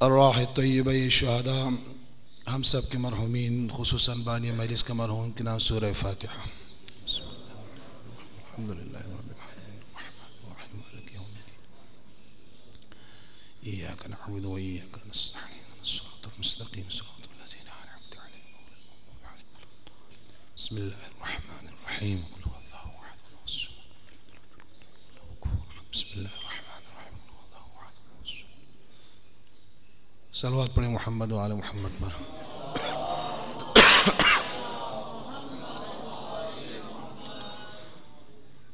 ارواح طیبہ شہداء ہم سب کے مرحومین خصوصاً بانی مجلس کا مرحوم کے نام سورہ فاتحہ۔ الحمدللہ رب العالمین الرحمن الرحیم مالک یوم الدین ایاک نعبد و ایاک نستعین اهدنا الصراط المستقیم صراط الذین انعمت علیہم غیر المغضوب علیہم ولا الضالین۔ بسم اللہ الرحمن الرحیم قل هو اللہ احد اللہ الصمد لم یلد ولم یولد بسم اللہ الرحمن الرحیم قل هو اللہ احد اللہ الصمد۔ صلوات پڑھیں محمد و آل محمد پر۔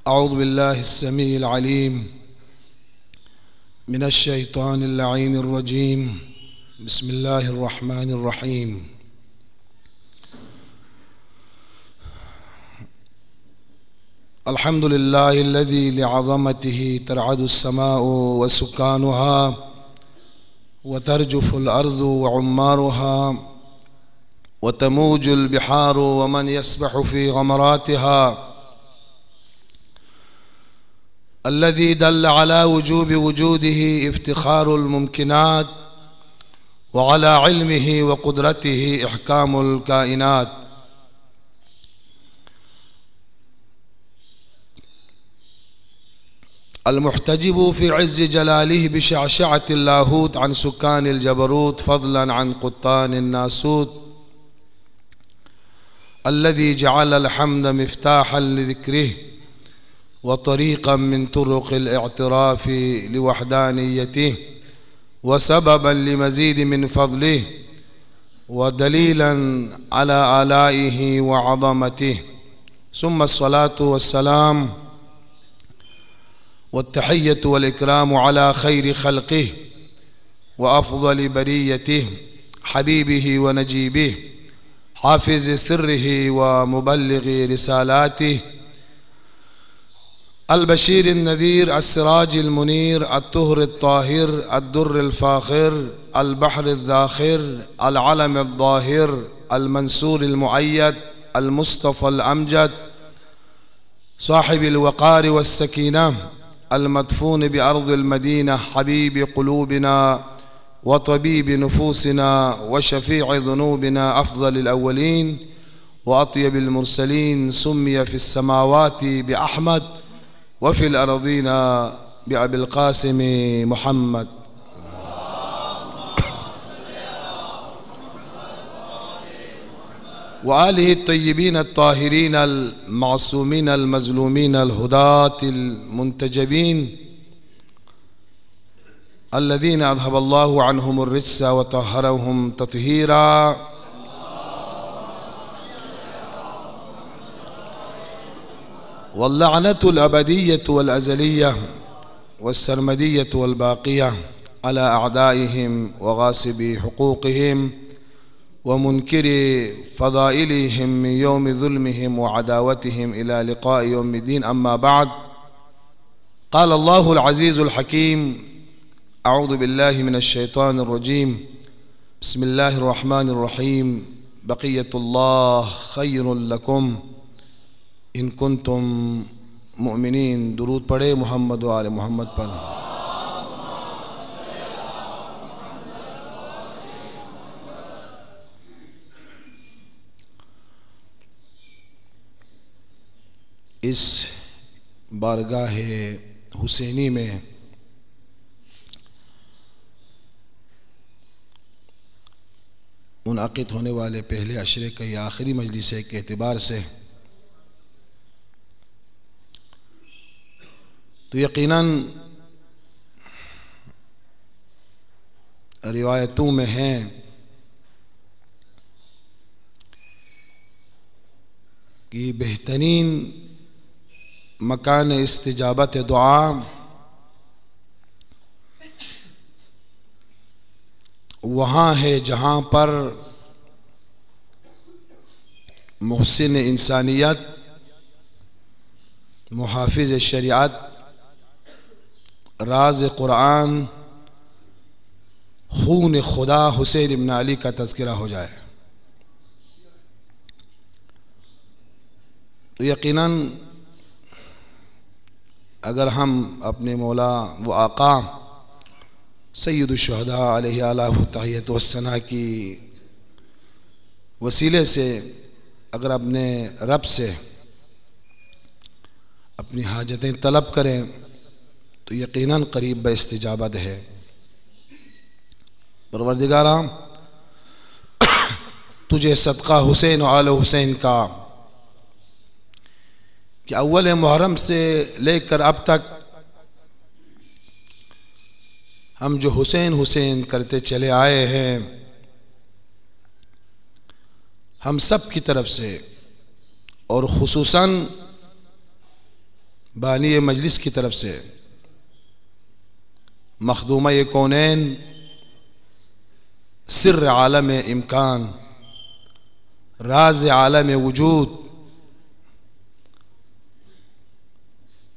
اعوذ باللہ السمیع العلیم من الشیطان اللعین الرجیم بسم اللہ الرحمن الرحیم۔ الحمد للہ الذی لعظمته ترعد السماء وسکانها وترجف الأرض وعمارها وتموج البحار ومن يسبح في غمراتها، الذي دل على وجوب وجوده افتخار الممكنات وعلى علمه وقدرته إحكام الكائنات، المحتجب في عز جلاله بشعشعة اللاهوت عن سكان الجبروت فضلا عن قطان الناسوت، الذي جعل الحمد مفتاحا لذكره وطريقا من طرق الاعتراف لوحدانيته وسببا لمزيد من فضله ودليلا على آلائه وعظمته، ثم الصلاة والسلام والتحية والإكرام على خير خلقه وأفضل بريته حبيبه ونجيبه حافظ سره ومبلغ رسالاته، البشير النذير السراج المنير الطهر الطاهر الدر الفاخر البحر الذاخر العلم الظاهر المنصور المؤيد المصطفى الأمجد صاحب الوقار والسكينة المدفون بأرض المدينة حبيب قلوبنا وطبيب نفوسنا وشفيع ذنوبنا أفضل الأولين وأطيب المرسلين، سمي في السماوات بأحمد وفي الأرضين بأبي القاسم محمد، وآله الطيبين الطاهرين المعصومين المظلومين الهداة المنتجبين الذين أذهب الله عنهم الرجس وطهرهم تطهيرا، واللعنة الأبدية والأزلية والسرمدية والباقية على أعدائهم وغاصبي حقوقهم ومنكر فضائلهم من يوم ظلمهم وعداوتهم إلى لقاء يوم الدين، أما بعد، قال الله العزيز الحكيم: أعوذ بالله من الشيطان الرجيم، بسم الله الرحمن الرحيم، بقية الله خير لكم ان کنتم مؤمنین۔ درود پڑھے محمد و آل محمد پر۔ اس بارگاہ حسینی میں منعقد ہونے والے پہلے عشرے کا یہ آخری مجلس ہے کے اعتبار سے تو یقیناً روایتوں میں ہیں کہ بہترین مکان استجابت دعا وہاں ہے جہاں پر محسن انسانیت، محافظ شریعت، راز قرآن، خون خدا حسین ابن علی کا تذکرہ ہو جائے۔ تو یقیناً اگر ہم اپنے مولا و آقا سید الشہداء علیہ الہ تحیۃ والثناء کی وسیلے سے اگر اپنے رب سے اپنی حاجتیں طلب کریں تو یقیناً قریب باستجابت ہے۔ پروردگارا تجھے صدقہ حسین و آل حسین کا کہ اول محرم سے لے کر اب تک ہم جو حسین حسین کرتے چلے آئے ہیں، ہم سب کی طرف سے اور خصوصاً بانی مجلس کی طرف سے مخدومہ کونین، سر عالم امکان، راز عالم وجود،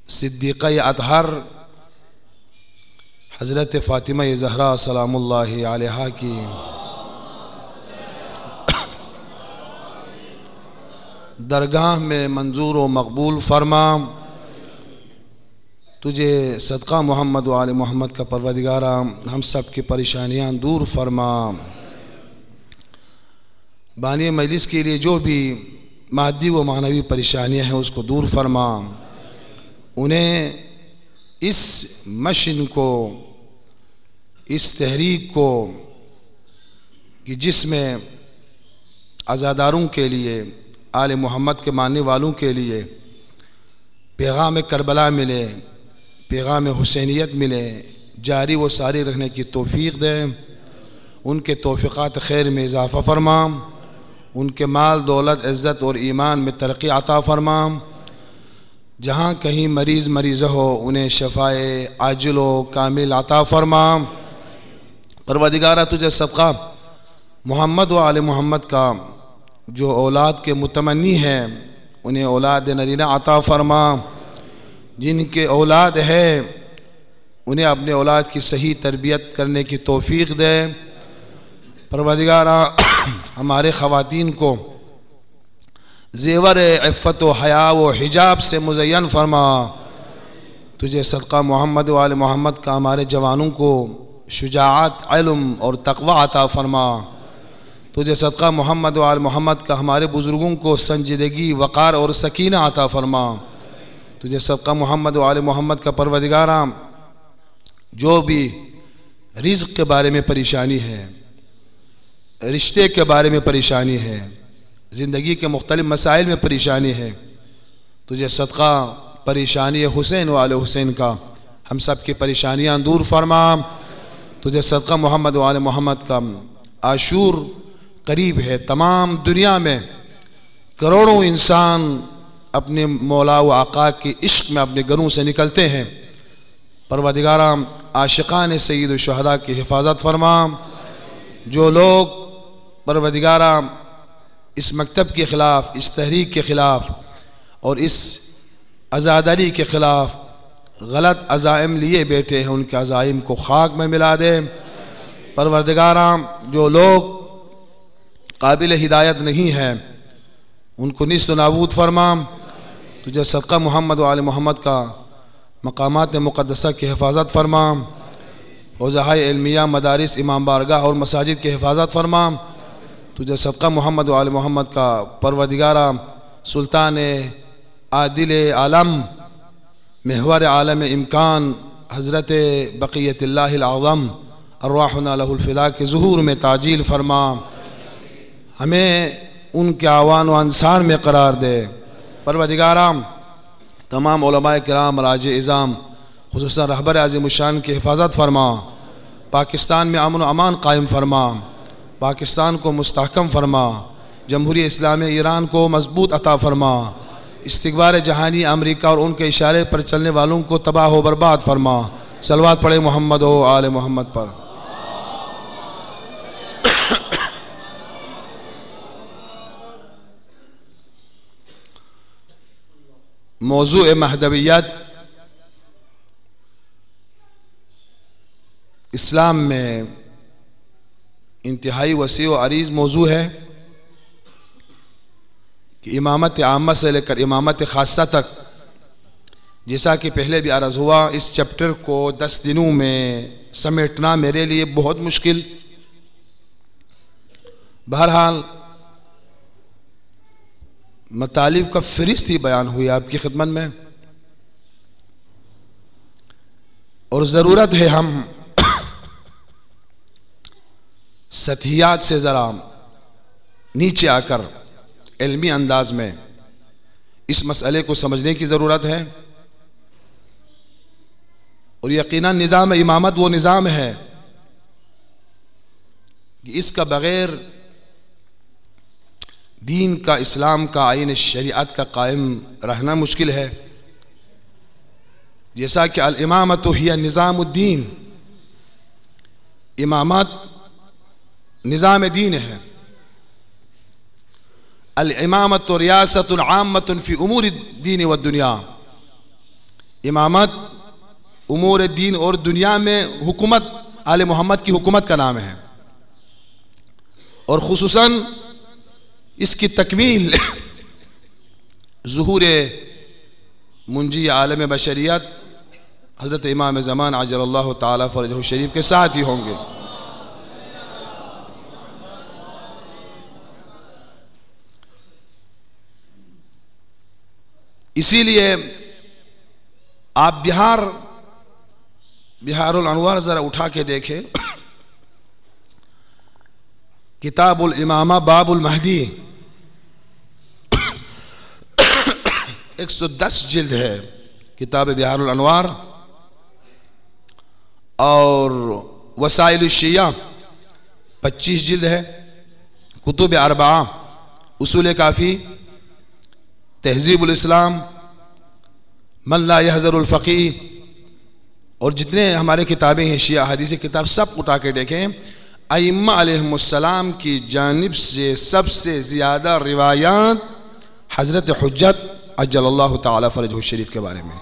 صدیقہ اطہر حضرت فاطمہ زہرا سلام اللہ علیہا کی درگاہ میں منظور و مقبول فرما۔ تجھے صدقہ محمد و آل محمد کا پروردگارا ہم سب کی پریشانیاں دور فرما۔ بانی مجلس کے لیے جو بھی مادی و معنوی پریشانیاں ہیں اس کو دور فرما، انہیں اس مشن کو، اس تحریک کو کہ جس میں عزاداروں کے لیے، آل محمد کے ماننے والوں کے لیے پیغام کربلا ملے، پیغام حسینیت ملے، جاری و ساری رکھنے کی توفیق دے، ان کے توفیقات خیر میں اضافہ فرما، ان کے مال دولت عزت اور ایمان میں ترقی عطا فرما، جہاں کہیں مریض ہو انہیں شفائے عاجل و کامل عطا فرما۔ پروردگارہ تجھے صدقہ محمد و آل محمد کا جو اولاد کے متمنی ہیں انہیں اولاد نرینہ عطا فرما، جن کے اولاد ہے انہیں اپنے اولاد کی صحیح تربیت کرنے کی توفیق دے۔ پروردگارہ ہمارے خواتین کو زیور عفت و حیا و حجاب سے مزین فرما۔ تجھے صدقہ محمد و آل محمد کا ہمارے جوانوں کو شجاعت، علم اور تقوی عطا فرما۔ تجھے صدقہ محمد و آل محمد کا ہمارے بزرگوں کو سنجیدگی، وقار اور سکینہ عطا فرما۔ تجھے صدقہ محمد و آل محمد کا پروردگارہ جو بھی رزق کے بارے میں پریشانی ہے، رشتے کے بارے میں پریشانی ہے، زندگی کے مختلف مسائل میں پریشانی ہے، تجھے صدقہ پریشانی حسین و آل حسین کا ہم سب کی پریشانیاں دور فرما۔ تجھے صدقہ محمد و آل محمد کا عاشور قریب ہے، تمام دنیا میں کروڑوں انسان اپنے مولا و آقا کے عشق میں اپنے گھروں سے نکلتے ہیں۔ پروردگارہ عاشقان سید الشہداء کی حفاظت فرما۔ جو لوگ پروردگارہ اس مکتب کے خلاف، اس تحریک کے خلاف اور اس عزاداری کے خلاف غلط عزائم لیے بیٹھے ہیں، ان کے عزائم کو خاک میں ملا دے۔ پروردگارہ جو لوگ قابل ہدایت نہیں ہیں ان کو نیست و نابود فرما۔ تجھے صدقہ محمد و آل محمد کا مقامات مقدسہ کی حفاظت فرما، حوزہائے علمیہ، مدارس، امام بارگاہ اور مساجد کی حفاظت فرما۔ تجھے صدقہ محمد و آل محمد کا پروردگارہ سلطان عادل عالم، محور عالم امکان، حضرت بقیت اللہ العظم ارواحنا لہ الفدا کے ظہور میں تعجیل فرما۔ ہمیں ان کے اعوان و انصار میں قرار دے۔ پروردگارہ تمام علماء کرام، راج اعظام، خصوصاً رہبر عظیم الشان کی حفاظت فرما۔ پاکستان میں امن و امان قائم فرما، پاکستان کو مستحکم فرما، جمہوریہ اسلامی ایران کو مضبوط عطا فرما، استکبار جہانی امریکہ اور ان کے اشارے پر چلنے والوں کو تباہ و برباد فرما۔ صلوات پڑھے محمد و آل محمد پر۔ موضوع مہدویت اسلام میں انتہائی وسیع و عریض موضوع ہے کہ امامت عامہ سے لے کر امامت خاصہ تک جیسا کہ پہلے بھی عرض ہوا، اس چیپٹر کو 10 دنوں میں سمیٹنا میرے لیے بہت مشکل. بہرحال مطالب کا فہرست ہی بیان ہوئی آپ کی خدمت میں، اور ضرورت ہے ہم سطحیات سے ذرا نیچے آ کر علمی انداز میں اس مسئلے کو سمجھنے کی ضرورت ہے. اور یقیناً نظام امامت وہ نظام ہے کہ اس کا بغیر دین کا، اسلام کا، آئین شریعت کا قائم رہنا مشکل ہے. جیسا کہ الامامت ہی نظام الدین، امامت نظام دین ہے. الامامت ریاست عامۃ فی امور الدین والدنیا، امامت امور دین اور دنیا میں حکومت، آل محمد کی حکومت کا نام ہے. اور خصوصاً اس کی تکمیل ظہور منجی عالم بشریت حضرت امام زمان عجل اللہ تعالی فرجہ الشریف کے ساتھ ہی ہوں گے. اسی لیے آپ بہار الانوار ذرا اٹھا کے دیکھیں، کتاب الامامہ باب المہدی 110 جلد ہے کتاب بہار الانوار. اور وسائل الشیعہ 25 جلد ہے. کتب اربعہ، اصول کافی، تہذیب الاسلام، من لا یحذر الفقیہ، اور جتنے ہمارے کتابیں ہیں شیعہ حدیث کتاب، سب اٹھا کے دیکھیں. ائمہ علیہم السلام کی جانب سے سب سے زیادہ روایات حضرت حجت عجل اللہ تعالی فرجہ الشریف کے بارے میں.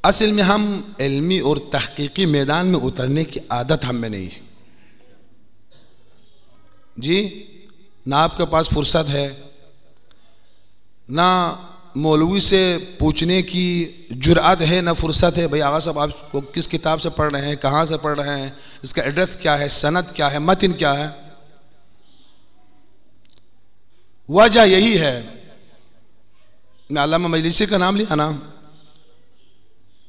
اصل میں ہم علمی اور تحقیقی میدان میں اترنے کی عادت ہم میں نہیں ہے جی. نہ آپ کے پاس فرصت ہے، نہ مولوی سے پوچھنے کی جرأت ہے، نہ فرصت ہے. بھئی آغا صاحب آپ کو کس کتاب سے پڑھ رہے ہیں، کہاں سے پڑھ رہے ہیں، اس کا ایڈریس کیا ہے، سند کیا ہے، متن کیا ہے. وجہ یہی ہے، میں علامہ مجلسی کا نام لیا نا،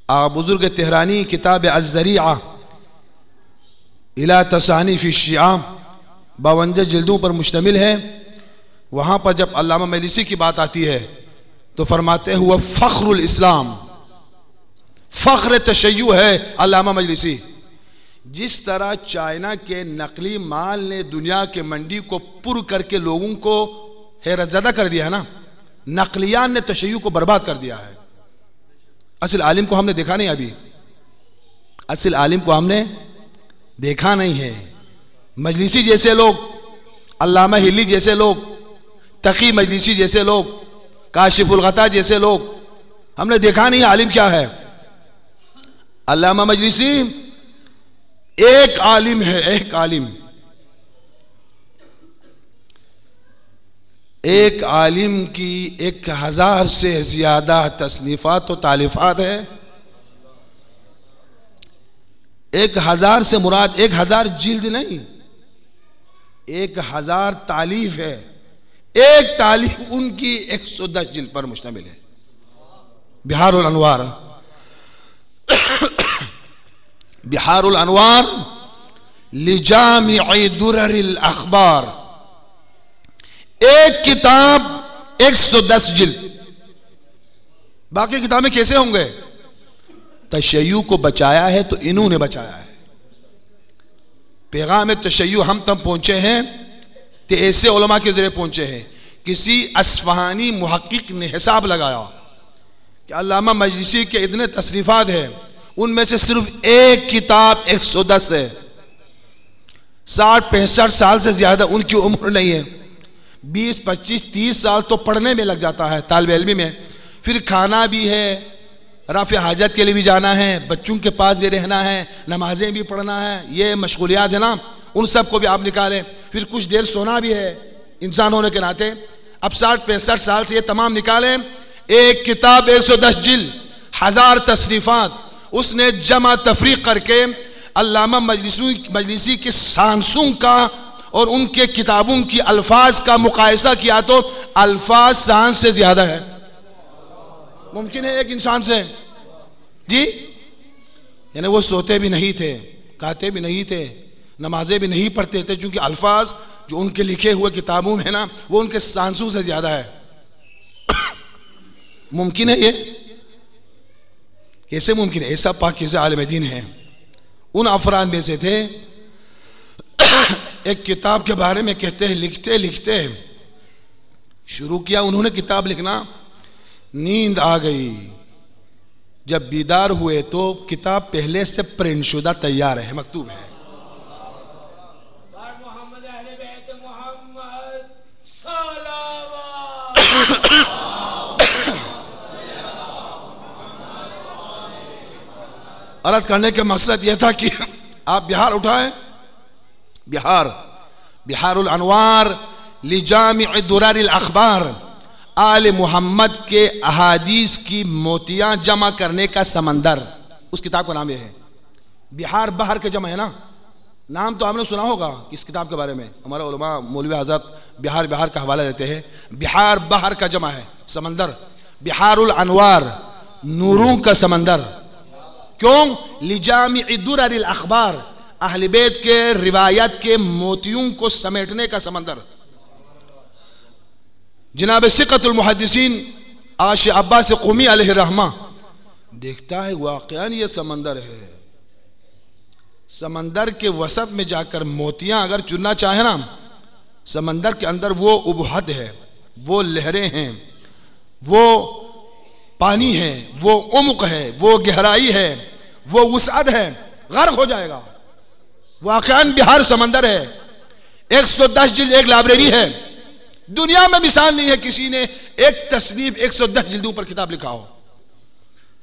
آغا بزرگ تہرانی کتاب الذریعہ الی تصانیف الشیعہ 52 جلدوں پر مشتمل ہے. وہاں پر جب علامہ مجلسی کی بات آتی ہے تو فرماتے ہیں وہ فخر الاسلام، فخر تشیع ہے علامہ مجلسی. جس طرح چائنا کے نقلی مال نے دنیا کے منڈی کو پر کر کے لوگوں کو حیرت زدہ کر دیا ہے نا، نقلیان نے تشیع کو برباد کر دیا ہے. اصل عالم کو ہم نے دیکھا نہیں، ابھی اصل عالم کو ہم نے دیکھا نہیں ہے. مجلسی جیسے لوگ، علامہ ہلی جیسے لوگ، تقی مجلسی جیسے لوگ، کاشف الغطا جیسے لوگ، ہم نے دیکھا نہیں عالم کیا ہے. علامہ مجلسی ایک عالم ہے، ایک عالم، ایک عالم کی 1000 سے زیادہ تصنیفات و تالیفات ہے. 1000 سے مراد 1000 جلد نہیں، 1000 تالیف ہے. ایک تالیف ان کی 110 جلد پر مشتمل ہے. بہار الانوار، بہار الانوار لجامع درر الاخبار، ایک کتاب 110 جلد. باقی کتابیں کیسے ہوں گے؟ تشیع کو بچایا ہے تو انہوں نے بچایا ہے. پیغام تشیع ہم تک پہنچے ہیں تو ایسے علماء کے ذریعے پہنچے ہیں. کسی اصفہانی محقق نے حساب لگایا کہ علامہ مجلسی کے اتنے تصنیفات ہیں، ان میں سے صرف ایک کتاب 110 ہے. 60-65 سال سے زیادہ ان کی عمر نہیں ہے. 20-25-30 سال تو پڑھنے میں لگ جاتا ہے طالب علمی میں. پھر کھانا بھی ہے، رفع حاجت کے لیے بھی جانا ہے، بچوں کے پاس بھی رہنا ہے، نمازیں بھی پڑھنا ہے، یہ مشغولیات ہے نا. ان سب کو بھی آپ نکالیں. پھر کچھ دیر سونا بھی ہے انسان ہونے کے ناطے. اب 60-65 سال سے یہ تمام نکالیں. ایک کتاب 110 جلد 1000 تصنیفات اس نے جمع تفریق کر کے علامہ مجلسی کے سانسوں کا اور ان کے کتابوں کی الفاظ کا مقایسہ کیا تو الفاظ سانس سے زیادہ ہے. ممکن ہے ایک انسان سے جی؟ یعنی وہ سوتے بھی نہیں تھے، کھاتے بھی نہیں تھے، نمازیں بھی نہیں پڑھتے تھے، چونکہ الفاظ جو ان کے لکھے ہوئے کتابوں میں نا وہ ان کے سانسوں سے زیادہ ہے. ممکن ہے یہ؟ کیسے ممکن ہے؟ ایسا پاکیزہ عالم دین ہے. ان افراد میں سے تھے. ایک کتاب کے بارے میں کہتے ہیں لکھتے شروع کیا انہوں نے کتاب لکھنا، نیند آ گئی. جب بیدار ہوئے تو کتاب پہلے سے پرنٹ شدہ تیار ہے، مکتوب ہے. عرض کرنے کا مقصد یہ تھا کہ آپ بہار اٹھائیں. بہار الانوار لجامع درر الاخبار، آل محمد کے احادیث کی موتیاں جمع کرنے کا سمندر، اس کتاب کا نام یہ ہے. بہار بحر کے جمع ہے نا، نام تو آپ نے سنا ہوگا اس کتاب کے بارے میں. ہمارے علماء مولوی حضرات بہار کا حوالہ دیتے ہیں. بہار بحر کا جمع ہے، سمندر. بہار الانوار نوروں کا سمندر. کیوں؟ لجامع درر الاخبار، اہل بیت کے روایت کے موتیوں کو سمیٹنے کا سمندر. جناب ثقۃ المحدثین عاش عباس قمی علیہ الرحمہ دیکھتا ہے واقعاً یہ سمندر ہے. سمندر کے وسط میں جا کر موتیاں اگر چننا چاہیں نا، سمندر کے اندر وہ ابہد ہے، وہ لہریں ہیں، وہ پانی ہے، وہ عمق ہے، وہ گہرائی ہے، وہ وسعت ہے، غرق ہو جائے گا. واقعاً بہار سمندر ہے. 110 جلد ایک لائبریری ہے. دنیا میں مثال نہیں ہے کسی نے ایک تصنیف 110 جلدوں پر کتاب لکھا ہو.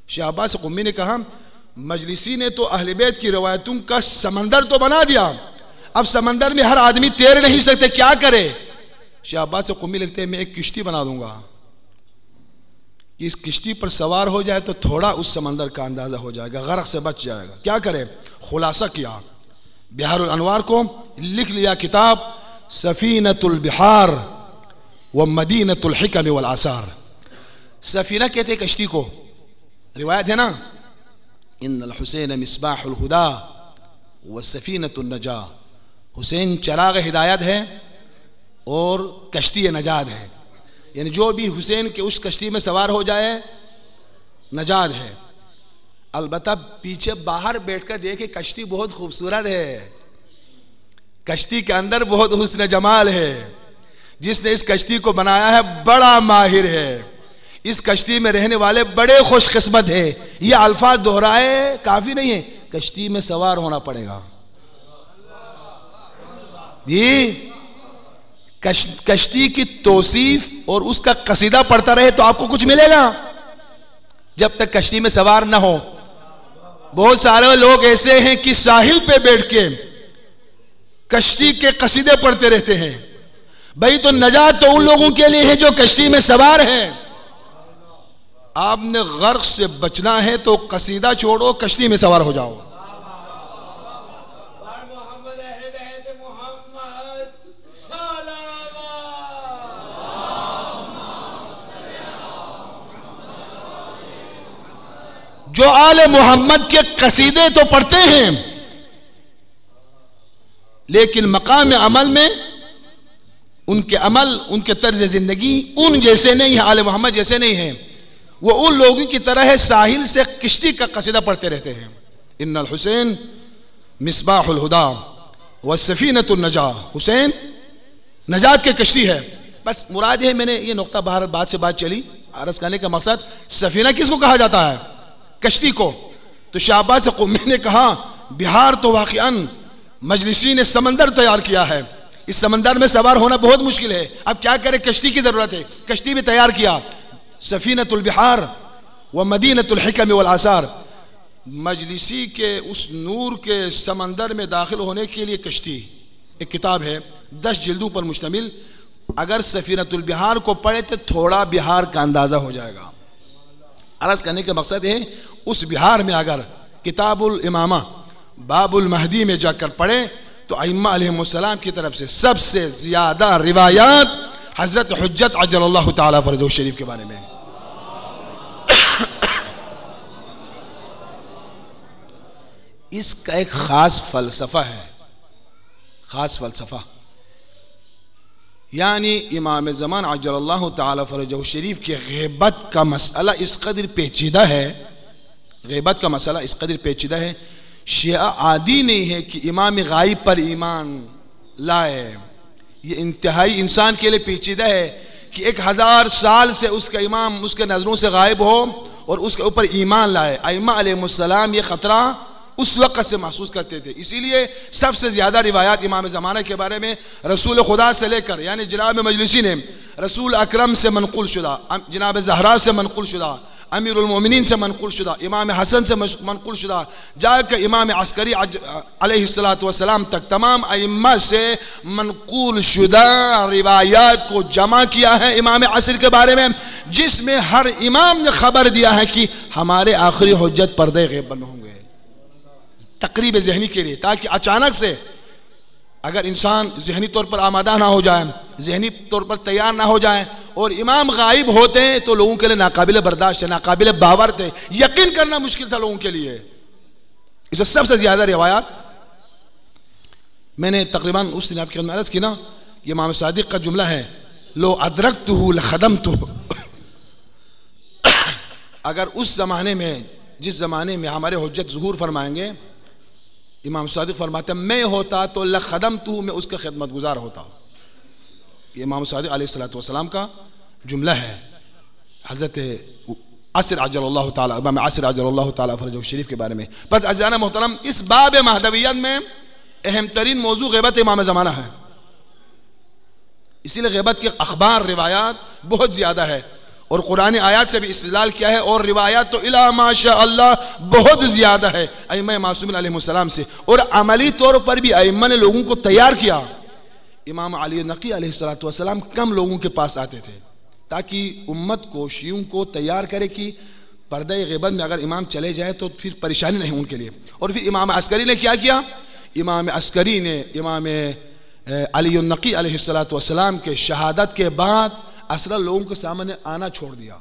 شیخ عباس قمی نے کہا مجلسی نے تو اہل بیت کی روایتوں کا سمندر تو بنا دیا، اب سمندر میں ہر آدمی تیر نہیں سکتے، کیا کرے؟ شیخ عباس قمی لکھتے ہیں میں ایک کشتی بنا دوں گا کہ اس کشتی پر سوار ہو جائے تو تھوڑا اس سمندر کا اندازہ ہو جائے گا، غرق سے بچ جائے گا. کیا کرے؟ خلاصہ کیا، بہار الانوار کو لکھ لیا کتاب سفینۃ البحار ومدینۃ الحکم والآثار. سفینہ کہتے ہیں کشتی کو. روایت ہے نا، ان الحسین مصباح الہدی وسفینۃ النجاہ، حسین چراغ ہدایت ہے اور کشتی نجات ہے. یعنی جو بھی حسین کے اس کشتی میں سوار ہو جائے نجات ہے. البتہ پیچھے باہر بیٹھ کر دیکھے کشتی بہت خوبصورت ہے، کشتی کے اندر بہت حسن جمال ہے. جس نے اس کشتی کو بنایا ہے بڑا ماہر ہے، اس کشتی میں رہنے والے بڑے خوش قسمت ہیں. یہ الفاظ دہرائے کافی نہیں ہے، کشتی میں سوار ہونا پڑے گا جی. کشتی کی توصیف اور اس کا قصیدہ پڑھتا رہے تو آپ کو کچھ ملے گا جب تک کشتی میں سوار نہ ہو. بہت سارے لوگ ایسے ہیں کہ ساحل پہ بیٹھ کے کشتی کے قصیدے پڑھتے رہتے ہیں. بھئی تو نجات تو ان لوگوں کے لیے ہے جو کشتی میں سوار ہیں. آپ نے غرق سے بچنا ہے تو قصیدہ چھوڑو، کشتی میں سوار ہو جاؤ. جو آل محمد کے قصیدے تو پڑھتے ہیں لیکن مقام عمل میں ان کے عمل، ان کے طرز زندگی ان جیسے نہیں ہے، آل محمد جیسے نہیں ہیں. وہ ان لوگوں کی طرح ہے ساحل سے کشتی کا قصیدہ پڑھتے رہتے ہیں. ان الحسین مصباح الہدی والسفینۃ النجاہ، حسین نجات کے کشتی ہے. بس مراد ہے، میں نے یہ نقطہ باہر بات سے بات چلی، عرض کرنے کا مقصد سفینہ کس کو کہا جاتا ہے؟ کشتی کو. تو شیخ عباس قمی نے کہا بہار تو واقعاً مجلسی نے سمندر تیار کیا ہے، اس سمندر میں سوار ہونا بہت مشکل ہے. اب کیا کرے؟ کشتی کی ضرورت ہے، کشتی بھی تیار کیا. سفینۃ البحار ومدینۃ الحکم والآثار. مجلسی کے اس نور کے سمندر میں داخل ہونے کے لیے کشتی ایک کتاب ہے 10 جلدوں پر مشتمل، اگر سفینۃ البحار کو پڑھے تو تھوڑا بہار کا اندازہ ہو جائے گا۔ عرض کرنے کا مقصد ہے اس بہار میں اگر کتاب الامامہ باب المہدی میں جا کر پڑھیں تو ائمہ علیہم السلام کی طرف سے سب سے زیادہ روایات حضرت حجت عجل اللہ تعالیٰ فرجہ شریف کے بارے میں ہے۔ اس کا ایک خاص فلسفہ ہے، خاص فلسفہ، یعنی امام زمان عجل اللہ تعالیٰ فرجہ شریف کے غیبت کا مسئلہ اس قدر پیچیدہ ہے، غیبت کا مسئلہ اس قدر پیچیدہ ہے، شیعہ عادی نہیں ہے کہ امام غائب پر ایمان لائے، یہ انتہائی انسان کے لئے پیچیدہ ہے کہ 1000 سال سے اس کا امام اس کے نظروں سے غائب ہو اور اس کے اوپر ایمان لائے۔ ائمہ علیہ السلام یہ خطرہ اس وقت سے محسوس کرتے تھے، اسی لیے سب سے زیادہ روایات امام زمانہ کے بارے میں رسول خدا سے لے کر یعنی جناب مجلسی نے رسول اکرم سے منقول شدہ، جناب زہرا سے منقول شدہ، امیر المومنین سے منقول شدہ، امام حسن سے منقول شدہ، جا کے امام عسکری علیہ السلام تک تمام ائمہ سے منقول شدہ روایات کو جمع کیا ہے امام عصر کے بارے میں، جس میں ہر امام نے خبر دیا ہے کہ ہمارے آخری حجت پردہ غیب بند ہوں گے، تقریب ذہنی کے لیے، تاکہ اچانک سے اگر انسان ذہنی طور پر آمادہ نہ ہو جائے، ذہنی طور پر تیار نہ ہو جائیں اور امام غائب ہوتے ہیں تو لوگوں کے لیے ناقابل برداشت ہے، ناقابل باور تھے، یقین کرنا مشکل تھا لوگوں کے لیے۔ اس سے سب سے زیادہ روایات میں نے تقریباً اس دن آپ کی خدمت عرض کی نا، یہ امام صادق کا جملہ ہے، لو ادرکتہ لخدمتہ، اگر اس زمانے میں جس زمانے میں ہمارے حجت ظہور فرمائیں گے، امام صادق فرماتے ہیں میں ہوتا تو لخدمتہ، میں اس کا خدمت گزار ہوتا۔ یہ امام صادق علیہ السلام کا جملہ ہے حضرت عصر عجل اللہ تعالیٰ، امام عصر عجل اللہ تعالیٰ فرجہ شریف کے بارے میں۔ پس عزیزان محترم، اس باب مہدویت میں اہم ترین موضوع غیبت امام زمانہ ہے، اسی لئے غیبت کے اخبار روایات بہت زیادہ ہے، اور قرآن آیات سے بھی استدلال کیا ہے، اور روایات تو الا ماشاء اللہ بہت زیادہ ہے ائمہ معصومین علیہ السلام سے، اور عملی طور پر بھی ائمہ نے لوگوں کو تیار کیا۔ امام علی نقی علیہ السلام کم لوگوں کے پاس آتے تھے تاکہ امت کو، شیعوں کو تیار کرے کہ پردہ غیبت میں اگر امام چلے جائے تو پھر پریشانی نہیں ان کے لیے۔ اور پھر امام عسکری نے کیا کیا؟ امام عسکری نے امام علی النقی علیہ السلام کے شہادت کے بعد اصلا لوگوں کے سامنے آنا چھوڑ دیا،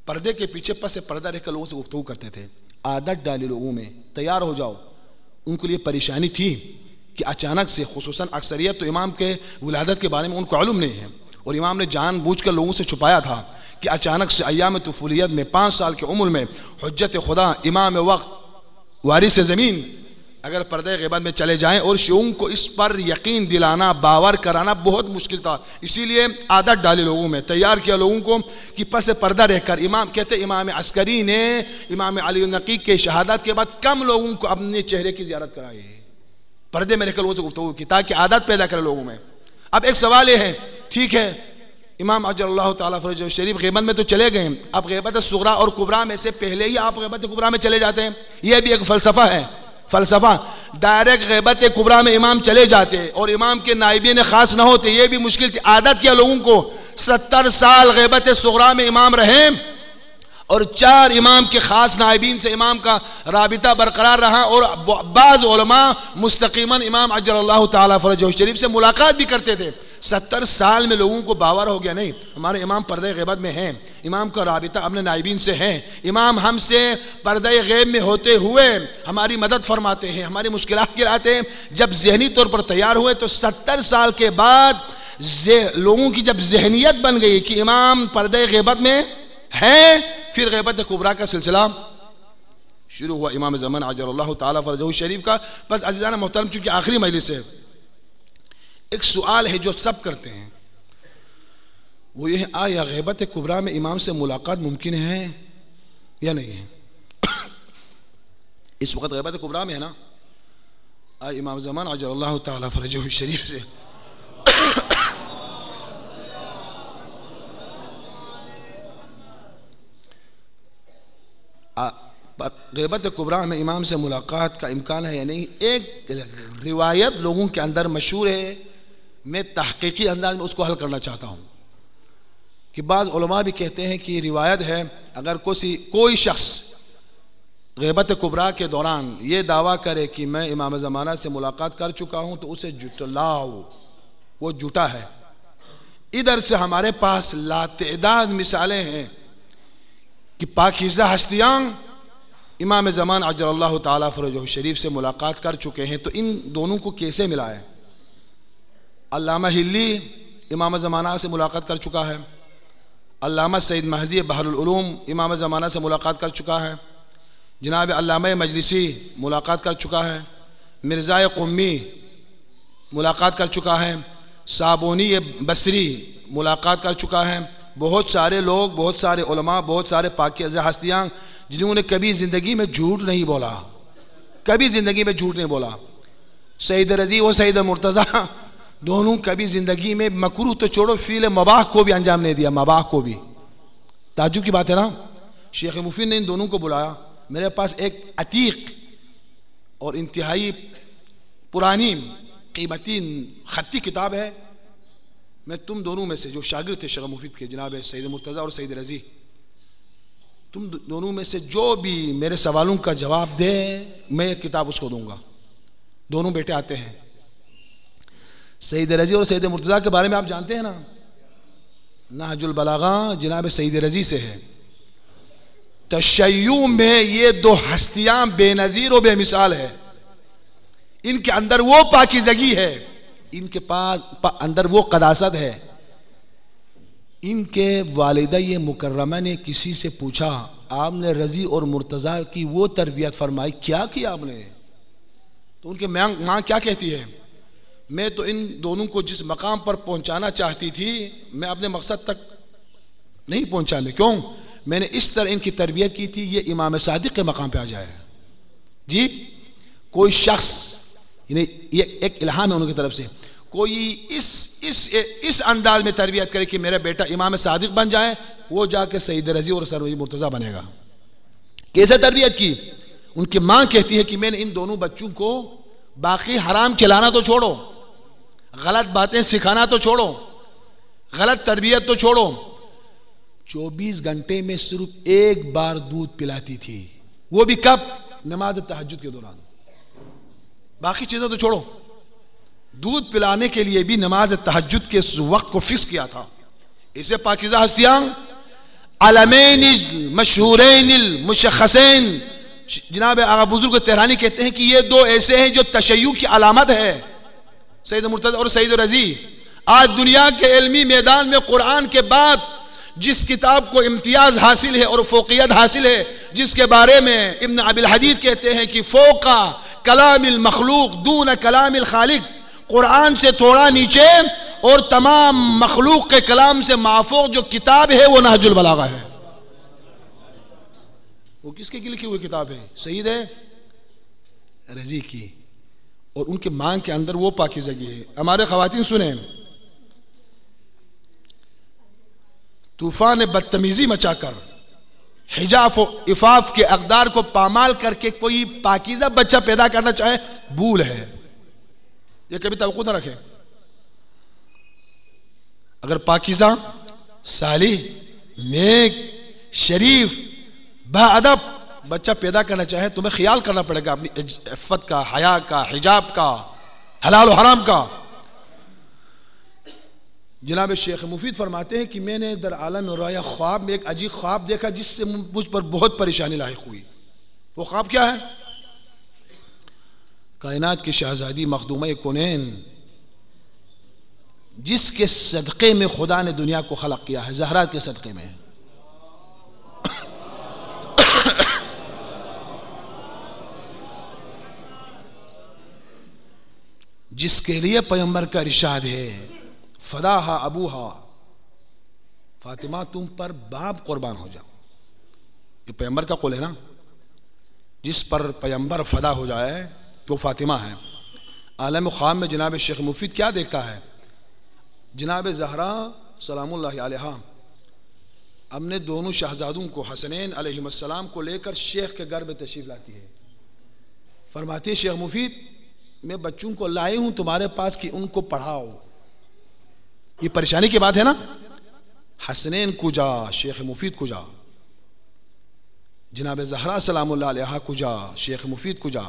پردے کے پیچھے پس پردہ رہ کر لوگوں سے گفتگو کرتے تھے، عادت ڈالی لوگوں میں، تیار ہو جاؤ۔ ان کے لیے پریشانی تھی کہ اچانک سے، خصوصاً اکثریت تو امام کے ولادت کے بارے میں ان کو علم نہیں ہے، اور امام نے جان بوجھ کر لوگوں سے چھپایا تھا کہ اچانک سے ایام طفولیت میں 5 سال کی عمر میں حجت خدا امام وقت وارث زمین اگر پردہ غیبت میں چلے جائیں، اور شیعوں کو اس پر یقین دلانا، باور کرانا بہت مشکل تھا، اسی لیے عادت ڈالی لوگوں میں، تیار کیا لوگوں کو کہ پس پردہ رہ کر امام کہتے امام عسکری نے امام علی النقی کے شہادت کے بعد کم لوگوں کو اپنے چہرے کی زیارت کرائی، پردے میں رہ کر لوگوں سے گفتگو کی تاکہ عادت پیدا کرے لوگوں میں۔ اب ایک سوال یہ ہے، ٹھیک ہے امام عجل اللہ تعالیٰ فرجہ شریف غیبت میں تو چلے گئے، اب غیبت صغریٰ اور کبریٰ میں سے پہلے ہی آپ غیبت کبریٰ میں چلے جاتے ہیں، یہ بھی ایک فلسفہ ہے، فلسفہ ڈائریکٹ غیبت کبریٰ میں امام چلے جاتے اور امام کے نائبین خاص نہ ہوتے، یہ بھی مشکل تھی۔ عادت کیا لوگوں کو 70 سال غیبت صغریٰ میں امام رہے اور 4 امام کے خاص نائبین سے امام کا رابطہ برقرار رہا، اور بعض علماء مستقیماً امام عجل اللہ تعالیٰ فرجہ شریف سے ملاقات بھی کرتے تھے۔ 70 سال میں لوگوں کو باور ہو گیا، نہیں ہمارے امام پردہ غیبت میں ہیں، امام کا رابطہ اپنے نائبین سے ہے، امام ہم سے پردہ غیب میں ہوتے ہوئے ہماری مدد فرماتے ہیں، ہماری مشکلات گراتے ہیں۔ جب ذہنی طور پر تیار ہوئے تو 70 سال کے بعد لوگوں کی جب ذہنیت بن گئی کہ امام پردہ غیبت میں ہے، پھر غیبت کبریٰ کا سلسلہ شروع ہوا امام زمان عجل اللہ تعالیٰ فرجہ شریف کا۔ بس عزیزان محترم، چونکہ آخری مجلس ہے، ایک سوال ہے جو سب کرتے ہیں، وہ یہ ہے آیا غیبت کبریٰ میں امام سے ملاقات ممکن ہے یا نہیں ہے؟ اس وقت غیبت کبریٰ میں ہے نا، آیا امام زمان عجل اللہ تعالیٰ فرجہ شریف سے غیبت کبریٰ میں امام سے ملاقات کا امکان ہے یا نہیں؟ ایک روایت لوگوں کے اندر مشہور ہے، میں تحقیقی انداز میں اس کو حل کرنا چاہتا ہوں کہ بعض علماء بھی کہتے ہیں کہ روایت ہے اگر کوئی شخص غیبت کبریٰ کے دوران یہ دعویٰ کرے کہ میں امام زمانہ سے ملاقات کر چکا ہوں تو اسے جھٹلاؤ، وہ جھوٹا ہے۔ ادھر سے ہمارے پاس لاتعداد مثالیں ہیں کہ پاکیزہ ہستیاں امام زمان عجل اللہ تعالیٰ فرجہ شریف سے ملاقات کر چکے ہیں، تو ان دونوں کو کیسے ملا ہے؟ علامہ ہلی امام زمانہ سے ملاقات کر چکا ہے، علامہ سید مہدی بحر العلوم امام زمانہ سے ملاقات کر چکا ہے، جناب علامہ مجلسی ملاقات کر چکا ہے، مرزا قمی ملاقات کر چکا ہے، صابونی بصری ملاقات کر چکا ہے۔ بہت سارے لوگ، بہت سارے علماء، بہت سارے پاکیزہ ہستیاں جنہوں نے کبھی زندگی میں جھوٹ نہیں بولا، کبھی زندگی میں جھوٹ نہیں بولا۔ سید رضی و سید مرتضیٰ دونوں کبھی زندگی میں مکروہ تو چھوڑو فعل مباح کو بھی انجام نہیں دیا، مباح کو بھی۔ تعجب کی بات ہے نا؟ شیخ مفید نے ان دونوں کو بلایا، میرے پاس ایک عتیق اور انتہائی پرانی قیمتی خطی کتاب ہے، میں تم دونوں میں سے جو شاگرد تھے شیخ مفید کے، جناب سید مرتضیٰ اور سید رضی، تم دونوں میں سے جو بھی میرے سوالوں کا جواب دے میں یہ کتاب اس کو دوں گا۔ دونوں بیٹے آتے ہیں۔ سید رضی اور سید مرتضیٰ کے بارے میں آپ جانتے ہیں نا، نہج البلاغہ جناب سید رضی سے ہے۔ تشیع میں یہ دو ہستیاں بے نظیر و بے مثال ہے، ان کے اندر وہ پاکیزگی ہے، ان کے پاس اندر وہ قداست ہے۔ ان کے والدہ مکرمہ نے کسی سے پوچھا، آپ نے رضی اور مرتضیٰ کی وہ تربیت فرمائی، کیا کیا آپ نے؟ تو ان کے ماں کیا کہتی ہے؟ میں تو ان دونوں کو جس مقام پر پہنچانا چاہتی تھی میں اپنے مقصد تک نہیں پہنچا۔ میں کیوں؟ میں نے اس طرح ان کی تربیت کی تھی یہ امام صادق کے مقام پہ آ جائے۔ جی کوئی شخص، یعنی یہ ایک الہام ہے انہوں کی طرف سے، کوئی اس انداز میں تربیت کرے کہ میرا بیٹا امام صادق بن جائے، وہ جا کے سید رضی اور سید مرتضیٰ بنے گا۔ کیسے تربیت کی؟ ان کی ماں کہتی ہے کہ میں نے ان دونوں بچوں کو باقی حرام کھلانا تو چھوڑو، غلط باتیں سکھانا تو چھوڑو، غلط تربیت تو چھوڑو، 24 گھنٹے میں صرف ایک بار دودھ پلاتی تھی، وہ بھی کب؟ نماز تہجد کے دوران۔ باقی چیزیں تو چھوڑو، دودھ پلانے کے لیے بھی نماز تہجد کے وقت کو فکس کیا تھا۔ اسے پاکیزہ ہستیاں علمین مشہورین المشخصین، جناب آغا بزرگ تہرانی کہتے ہیں کہ یہ دو ایسے ہیں جو تشیع کی علامت ہے، سید مرتضیٰ اور سید رضی۔ آج دنیا کے علمی میدان میں قرآن کے بعد جس کتاب کو امتیاز حاصل ہے اور فوقیت حاصل ہے، جس کے بارے میں ابن ابی الحدید کہتے ہیں کہ فوق کلام المخلوق دون کلام الخالق، قرآن سے تھوڑا نیچے اور تمام مخلوق کے کلام سے مافوق جو کتاب ہے وہ نہج البلاغہ ہے۔ وہ کس کے لکھی ہوئی کتاب ہے؟ سید رضی کی، اور ان کے ماں کے اندر وہ پاکیزگی ہے۔ ہمارے خواتین سنیں، طوفان بدتمیزی مچا کر حجاب و عفاف کے اقدار کو پامال کر کے کوئی پاکیزہ بچہ پیدا کرنا چاہے، بھول ہے، یہ کبھی توقع نہ رکھے۔ اگر پاکیزہ، صالح، نیک، شریف، باادب بچہ پیدا کرنا چاہے تو تمہیں خیال کرنا پڑے گا اپنی عفت کا، حیا کا، حجاب کا، حلال و حرام کا۔ جناب شیخ مفید فرماتے ہیں کہ میں نے در عالم رؤیا خواب میں ایک عجیب خواب دیکھا جس سے مجھ پر بہت پریشانی لاحق ہوئی۔ وہ خواب کیا ہے؟ کائنات کی شہزادی مخدومہ کونین جس کے صدقے میں خدا نے دنیا کو خلق کیا ہے، زہرا کے صدقے میں، جس کے لیے پیغمبر کا ارشاد ہے فداہا ابوہا، فاطمہ تم پر باپ قربان ہو جاؤ، یہ پیغمبر کا قول ہے نا، جس پر پیغمبر فدا ہو جائے تو فاطمہ ہے۔ عالم خواب میں جناب شیخ مفید کیا دیکھتا ہے؟ جناب زہرا سلام اللہ علیہا اپنے دونوں شہزادوں کو حسنین علیہ السلام کو لے کر شیخ کے گھر میں تشریف لاتی ہے. فرماتی ہے شیخ مفید میں بچوں کو لائی ہوں تمہارے پاس کہ ان کو پڑھاؤ. یہ پریشانی کی بات ہے نا. حسنین کجا، شیخ مفید کجا، جناب زہرا سلام اللہ علیہا کجا، شیخ مفید کجا.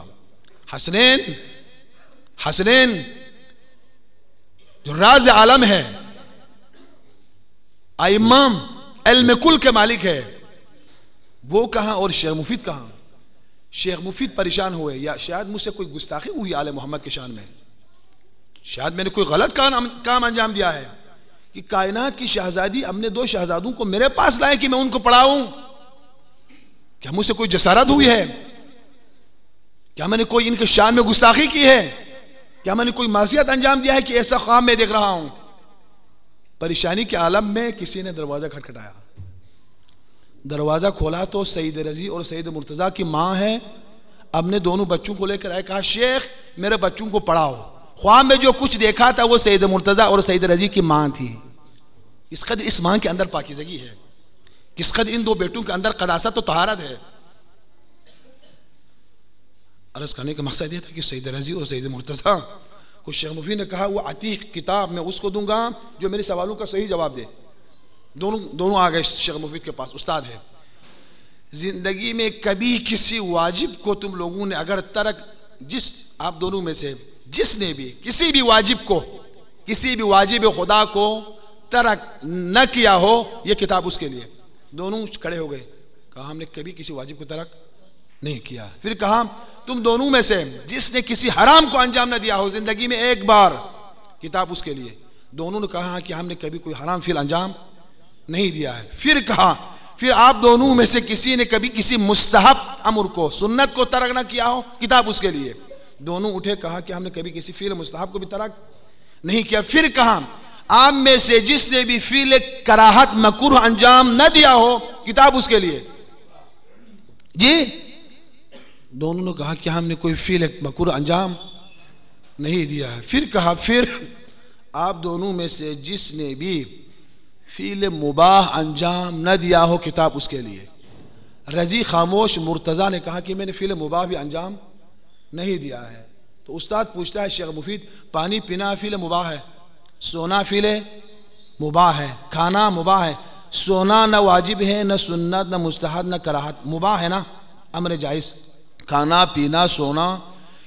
حسنین جو راز عالم ہے، امام علم کل کے مالک ہے، وہ کہاں اور شیخ مفید کہاں؟ شیخ مفید پریشان ہوئے، یا شاید مجھ سے کوئی گستاخی ہوئی آل محمد کے شان میں، شاید میں نے کوئی غلط کام انجام دیا ہے کہ کائنات کی شہزادی اپنے دو شہزادوں کو میرے پاس لائے کہ میں ان کو پڑھاؤں. کیا مجھ سے کوئی جسارت ہوئی ہے؟ کیا میں نے کوئی ان کے شان میں گستاخی کی ہے؟ کیا میں نے کوئی معصیت انجام دیا ہے کہ ایسا خواب میں دیکھ رہا ہوں؟ پریشانی کے عالم میں کسی نے دروازہ کھٹکھٹایا. دروازہ کھولا تو سید رضی اور سید مرتضیٰ کی ماں ہے، اپنے دونوں بچوں کو لے کر آئے. کہا شیخ میرے بچوں کو پڑھاؤ. خواب میں جو کچھ دیکھا تھا وہ سید مرتضیٰ اور سید رضی کی ماں تھی. اس قدر اس ماں کے اندر پاکیزگی ہے، کس قدر ان دو بیٹوں کے اندر قداست و طہارت ہے. عرض کرنے کا مقصد یہ تھا کہ سید رضی اور سید مرتضیٰ کو شیخ مفید نے کہا وہ عتیق کتاب میں اس کو دوں گا جو میرے سوالوں کا صحیح جواب دے. دونوں آ گئے شیخ مفید کے پاس. استاد ہے، زندگی میں کبھی کسی واجب کو تم لوگوں نے اگر ترک، آپ دونوں میں سے جس نے بھی کسی بھی واجب خدا کو ترک نہ کیا ہو، یہ کتاب اس کے لیے. دونوں کھڑے ہو گئے. کہا ہم نے کبھی کسی واجب کو ترک نہیں کیا. پھر کہا تم دونوں میں سے جس نے کسی حرام کو انجام نہ دیا ہو زندگی میں ایک بار، کتاب اس کے لیے. دونوں نے کہا کہ ہم نے کبھی کوئی حرام فعل انجام نہیں دیا ہے. پھر آپ دونوں میں سے کسی نے کبھی کسی مستحب امر کو، سنت کو ترک نہ کیا ہو، کتاب اس کے لیے. دونوں اٹھے، کہا کہ ہم نے کبھی کسی فعل مستحب کو بھی ترک نہیں کیا. پھر کہا آپ میں سے جس نے بھی فعل کراہت مکروہ انجام نہ دیا ہو، کتاب اس کے لیے. جی دونوں نے کہا کہ ہم نے کوئی فعل مکروہ انجام نہیں دیا ہے. پھر کہا پھر آپ دونوں میں سے جس نے بھی فعل مباح انجام نہ دیا ہو، کتاب اس کے لیے. رضی خاموش. مرتضیٰ نے کہا کہ میں نے فعل مباح بھی انجام نہیں دیا ہے. تو استاد پوچھتا ہے شیخ مفید پانی پینا فعل مباح ہے، سونا فعل مباح ہے، کھانا مباح ہے، سونا نہ واجب ہے، نہ سنت، نہ مستحب، نہ کراہت، مباح ہے نا، امر جائز. کھانا پینا سونا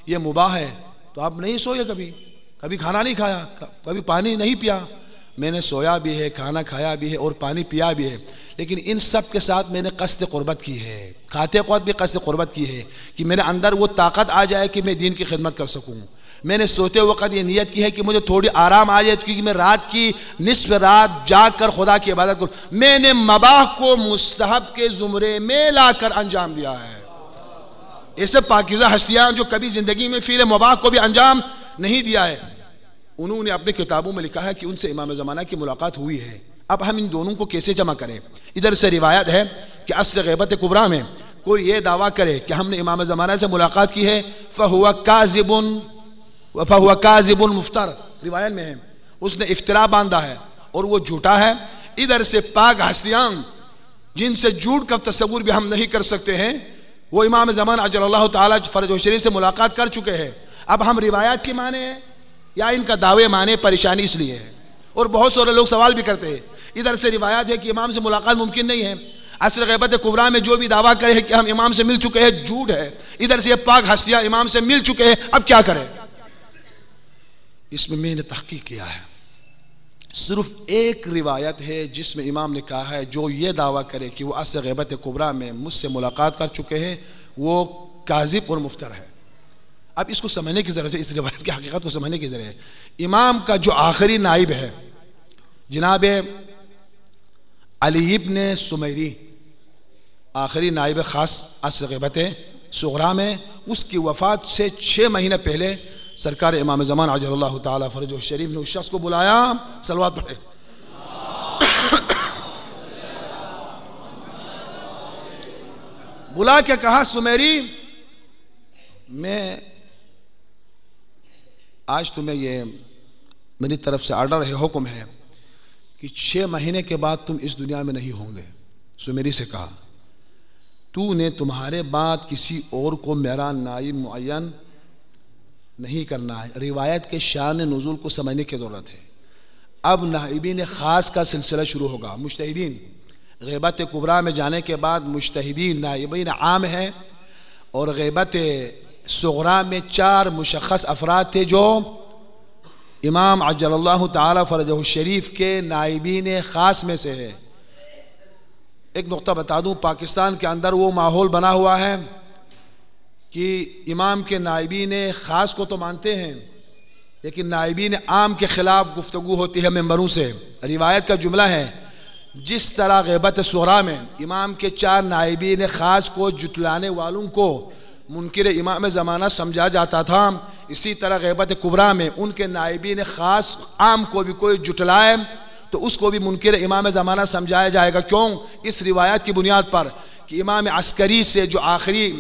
یہ مباح ہے. تو آپ نہیں سوئے، کبھی کھانا نہیں کھایا، کبھی پانی نہیں پیا. میں نے سویا بھی ہے، کھانا کھایا بھی ہے اور پانی پیا بھی ہے، لیکن ان سب کے ساتھ میں نے قصد قربت کی ہے. کھاتے وقت بھی قصد قربت کی ہے کہ میرے اندر وہ طاقت آ جائے کہ میں دین کی خدمت کر سکوں. میں نے سوتے وقت یہ نیت کی ہے کہ مجھے تھوڑی آرام آ جائے کیونکہ میں رات کی نصف رات جاگ کر خدا کی عبادت کروں. میں نے مباح کو مستحب کے زمرے میں لا کر انجام دیا ہے. ایسے پاکیزہ ہستیاں جو کبھی زندگی میں فعل مباح کو بھی انجام نہیں دیا ہے، انہوں نے اپنے کتابوں میں لکھا ہے کہ ان سے امام زمانہ کی ملاقات ہوئی ہے. اب ہم ان دونوں کو کیسے جمع کریں؟ ادھر سے روایت ہے کہ اصل غیبت کبریٰ میں کوئی یہ دعویٰ کرے کہ ہم نے امام زمانہ سے ملاقات کی ہے، فَهُوَ كَاذِبٌ مُفْتَرٍ، روایت میں ہے اس نے افترا باندھا ہے اور وہ جھوٹا ہے. ادھر سے پاک ہستیاں جن سے جھوٹ کا تصور بھی ہم نہیں کر سکتے ہیں، وہ امام زمانہ عجل اللہ تعالیٰ فرج و شریف سے ملاقات کر چکے ہیں. اب ہم روایات کی مانے ہیں یا ان کا دعوے مانے؟ پریشانی اس لیے ہے. اور بہت سارے لوگ سوال بھی کرتے ہیں. ادھر سے روایات ہے کہ امام سے ملاقات ممکن نہیں ہے. عصر غیبت کبریٰ میں جو بھی دعویٰ کرے ہے کہ ہم امام سے مل چکے ہیں، جھوٹ ہے. ادھر سے یہ پاک ہستیاں امام سے مل چکے ہیں، اب کیا کریں؟ اس میں نے تحقیق کیا ہے. صرف ایک روایت ہے جس میں امام نے کہا ہے جو یہ دعویٰ کرے کہ وہ عصر غیبت کبریٰ میں مجھ سے ملاقات کر چکے ہیں، وہ کاذب اور مفتر ہے. اب اس کو سمجھنے کی ضرورت ہے، اس روایت کی حقیقت کو سمجھنے کی ضرورت ہے. امام کا جو آخری نائب ہے جناب علی ابن سمیری، آخری نائب خاص عصر غیبت صغریٰ میں، اس کی وفات سے 6 مہینے پہلے سرکار امام زمان عجل اللہ تعالیٰ فرج و شریف نے اس شخص کو بلایا. صلوات پڑھے. بلا کے کہا سمیری، میں آج تمہیں یہ میری طرف سے آرڈر ہے، حکم ہے کہ 6 مہینے کے بعد تم اس دنیا میں نہیں ہوں گے. سمیری سے کہا تو نے تمہارے بعد کسی اور کو میرا نائب معین نہیں کرنا ہے. روایت کے شان نزول کو سمجھنے کی ضرورت ہے. اب نائبین خاص کا سلسلہ شروع ہوگا. مجتہدین غیبت کبریٰ میں جانے کے بعد مجتہدین نائبین عام ہیں، اور غیبت صغریٰ میں 4 مشخص افراد تھے جو امام عجل اللہ تعالی فرجہ الشریف کے نائبین خاص میں سے ہے. ایک نقطہ بتا دوں، پاکستان کے اندر وہ ماحول بنا ہوا ہے کہ امام کے نائبین خاص کو تو مانتے ہیں لیکن نائبین عام کے خلاف گفتگو ہوتی ہے ممبروں سے. روایت کا جملہ ہے جس طرح غیبت صغریٰ میں امام کے 4 نائبین خاص کو جٹلانے والوں کو منکر امام زمانہ سمجھا جاتا تھا، اسی طرح غیبت کبریٰ میں ان کے نائبین خاص عام کو بھی کوئی جٹلائے تو اس کو بھی منکر امام زمانہ سمجھایا جائے گا. کیوں؟ اس روایت کی بنیاد پر کہ امام عسکری سے جو آخری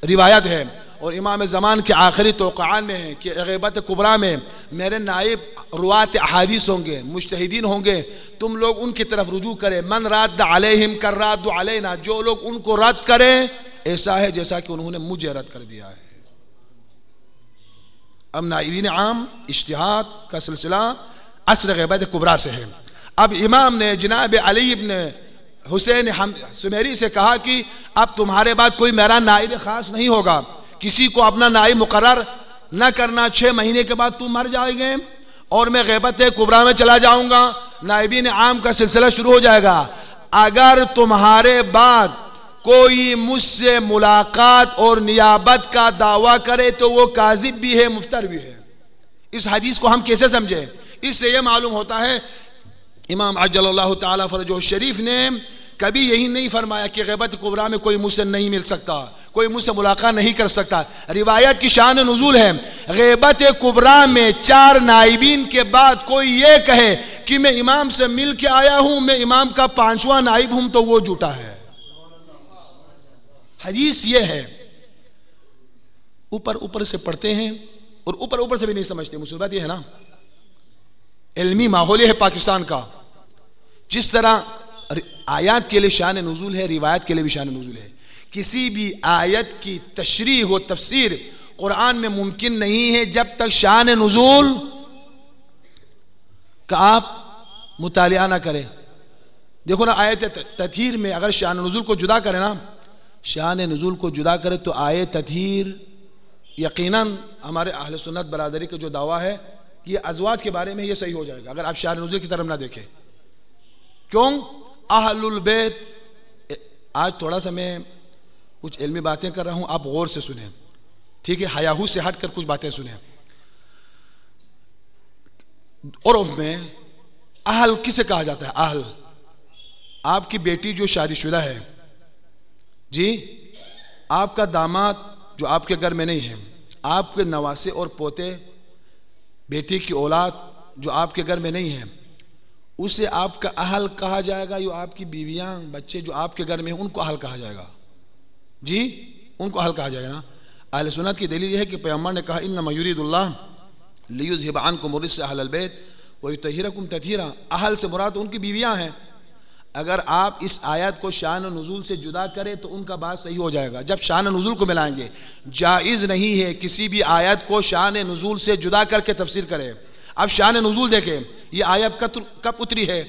روایت ہے اور امام زمان کے آخری توقعان میں ہے کہ غیبت کبریٰ میں میرے نائب روات احادیث ہوں گے، مجتہدین ہوں گے، تم لوگ ان کی طرف رجوع کریں. من راد علیہم کراد علینا، جو لوگ ان کو رد کریں ایسا ہے جیسا کہ انہوں نے مجھے رد کر دیا ہے. اب نائبین عام اجتہاد کا سلسلہ عصر غیبت کبریٰ سے ہے. اب امام نے جناب علی ابن حسین سمیری سے کہا کہ اب تمہارے بعد کوئی میرا نائب خاص نہیں ہوگا، کسی کو اپنا نائب مقرر نہ کرنا. 6 مہینے کے بعد تم مر جائیں گے اور میں غیبت کبریٰ میں چلا جاؤں گا، نائبین عام کا سلسلہ شروع ہو جائے گا. اگر تمہارے بعد کوئی مجھ سے ملاقات اور نیابت کا دعویٰ کرے تو وہ کاذب بھی ہے، مفتر بھی ہے. اس حدیث کو ہم کیسے سمجھیں؟ اس سے یہ معلوم ہوتا ہے امام عجل اللہ تعالی فرجہ الشریف نے کبھی یہی نہیں فرمایا کہ غیبت کبریٰ میں کوئی مجھ سے نہیں مل سکتا، کوئی مجھ سے ملاقات نہیں کر سکتا. روایت کی شان نزول ہے غیبت کبریٰ میں 4 نائبین کے بعد کوئی یہ کہے کہ میں امام سے مل کے آیا ہوں، میں امام کا 5واں نائب ہوں، تو وہ جھوٹا ہے. حدیث یہ ہے. اوپر سے پڑھتے ہیں اور اوپر سے بھی نہیں سمجھتے. مصیبت یہ ہے نا، علمی ماحول ہے پاکستان کا. جس طرح آیات کے لیے شان نزول ہے، روایت کے لیے بھی شان نزول ہے. کسی بھی آیت کی تشریح و تفسیر قرآن میں ممکن نہیں ہے جب تک شان نزول کا آپ مطالعہ نہ کریں. دیکھو نا، آیت تطہیر میں اگر شان نزول کو جدا کریں نا، شان نزول کو جدا کرے تو آیت تطہیر یقیناً ہمارے اہل سنت برادری کا جو دعویٰ ہے یہ ازواج کے بارے میں یہ صحیح ہو جائے گا اگر آپ شان نزول کی طرف نہ دیکھیں. کیوں؟ اہل البیت. آج تھوڑا سا میں کچھ علمی باتیں کر رہا ہوں، آپ غور سے سنیں، ٹھیک ہے؟ ہیاہو سے ہٹ کر کچھ باتیں سنیں. عرف میں اہل کسے کہا جاتا ہے؟ اہل آپ کی بیٹی جو شادی شدہ ہے، جی، آپ کا داماد جو آپ کے گھر میں نہیں ہے، آپ کے نواسے اور پوتے، بیٹی کی اولاد جو آپ کے گھر میں نہیں ہے، اسے آپ کا اہل کہا جائے گا. یا آپ کی بیویاں، بچے جو آپ کے گھر میں ہیں ان کو اہل کہا جائے گا؟ جی، ان کو اہل کہا جائے گا نا. اہل سنت کی دلیل یہ ہے کہ پیغمبر نے کہا انما یرید اللہ لیذھب عنکم الرجس اہل البیت ویطہرکم تطہیرا. اہل سے مراد ان کی بیویاں ہیں. اگر آپ اس آیت کو شان نزول سے جدا کریں تو ان کا بات صحیح ہو جائے گا. جب شان نزول کو ملائیں گے، جائز نہیں ہے کسی بھی آیت کو شان نزول سے جدا کر کے تفسیر کرے. اب شان نزول دیکھیں، یہ آیت کب اتری ہے،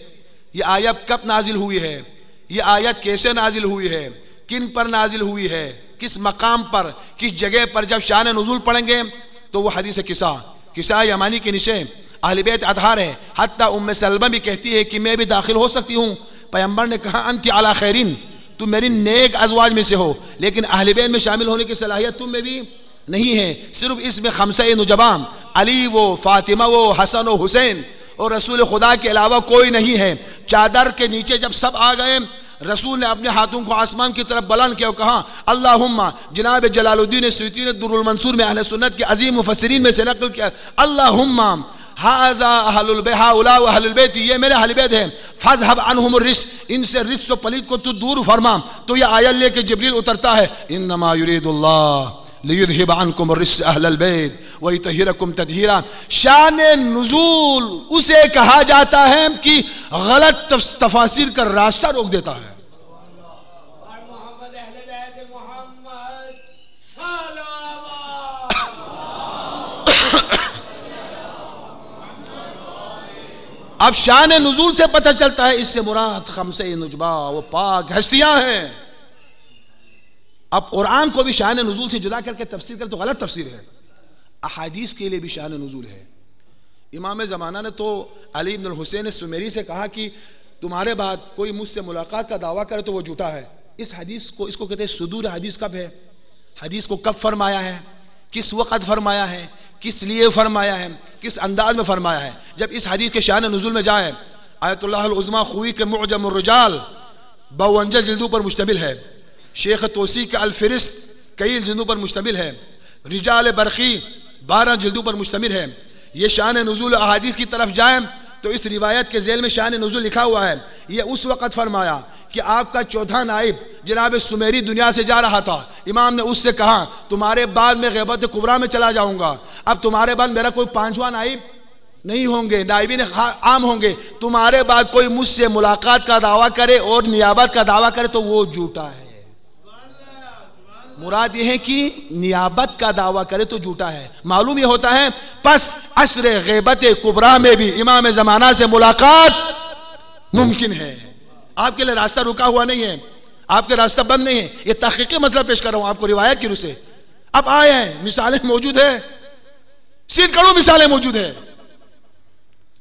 یہ آیت کب نازل ہوئی ہے، یہ آیت کیسے نازل ہوئی ہے، کن پر نازل ہوئی ہے، کس مقام پر، کس جگہ پر. جب شان نزول پڑھیں گے تو وہ حدیث قصہ یمانی کے نیچے اہل بیت اطہار ہے. حتیٰ ام سلمہ بھی کہتی ہے کہ میں بھی داخل ہو سکتی ہوں. پیغمبر نے کہا انت علی خیرین، تم میری نیک ازواج میں سے ہو، لیکن اہل بیت میں شامل ہونے کی صلاحیت تم میں بھی نہیں ہے. صرف اس میں 5 نجبان، علی و فاطمہ و حسن و حسین اور رسول خدا کے علاوہ کوئی نہیں ہے. چادر کے نیچے جب سب آ گئے، رسول نے اپنے ہاتھوں کو آسمان کی طرف بلند کیا اور کہا اللہم. جناب جلال الدین سیوطی نے در المنصور میں اہل سنت کے عظیم مفسرین میں سے نقل کیا، اللہم ہذا اہل البیت، ہؤلاء اہل البیت، یہ میرے اہل بیت ہیں، فاذهب عنہم الرجس، ان سے رجس و پلید کو تو دور فرما. تو یہ آیت لے کے جبریل اترتا ہے، انما یرید اللہ لیذھب عنکم الرجس اہل البیت ویطہرکم تطہیرا. شان نزول اسے کہا جاتا ہے کہ غلط تفاسیر کا راستہ روک دیتا ہے. اب شان نزول سے پتہ چلتا ہے اس سے مراد خمسہ نجبہ وہ پاک ہستیاں ہیں. اب قرآن کو بھی شان نزول سے جدا کر کے تفسیر کر تو غلط تفسیر ہے. احادیث کے لیے بھی شان نزول ہے. امام زمانہ نے تو علی بن الحسین سمیری سے کہا کہ تمہارے بعد کوئی مجھ سے ملاقات کا دعویٰ کرے تو وہ جھوٹا ہے. اس حدیث کو اس کو کہتے ہیں صدور حدیث. کب ہے حدیث کو کب فرمایا ہے, کس وقت فرمایا ہے, کس لیے فرمایا ہے, کس انداز میں فرمایا ہے. جب اس حدیث کے شان نزول میں جائے, آیت اللہ العظمیٰ خوی کے معجم الرجال 52 جلدوں پر مشتمل ہے. شیخ توسی کے الفرست کئی جلدوں پر مشتمل ہے. رجال برقی 12 جلدوں پر مشتمل ہے. یہ شان نزول احادیث کی طرف جائیں تو اس روایت کے ذیل میں شان نزول لکھا ہوا ہے. یہ اس وقت فرمایا کہ آپ کا چوتھا نائب جناب سمیری دنیا سے جا رہا تھا. امام نے اس سے کہا تمہارے بعد میں غیبت کبریٰ میں چلا جاؤں گا, اب تمہارے بعد میرا کوئی 5واں نائب نہیں ہوں گے, نائبین عام ہوں گے. تمہارے بعد کوئی مجھ سے ملاقات کا دعویٰ کرے اور نیابت کا دعویٰ کرے تو وہ جھوٹا ہے. مراد یہ ہے کہ نیابت کا دعویٰ کرے تو جھوٹا ہے. معلوم یہ ہوتا ہے پس عصر غیبت کبریٰ میں بھی امام زمانہ سے ملاقات ممکن ہے. آپ کے لئے راستہ رکا ہوا نہیں ہے, آپ کے راستہ بند نہیں ہے. یہ تحقیقی مسئلہ پیش کر رہا ہوں آپ کو روایت کی روح سے. اب آئے ہیں, مثالیں موجود ہیں, سین کڑو مثالیں موجود ہیں,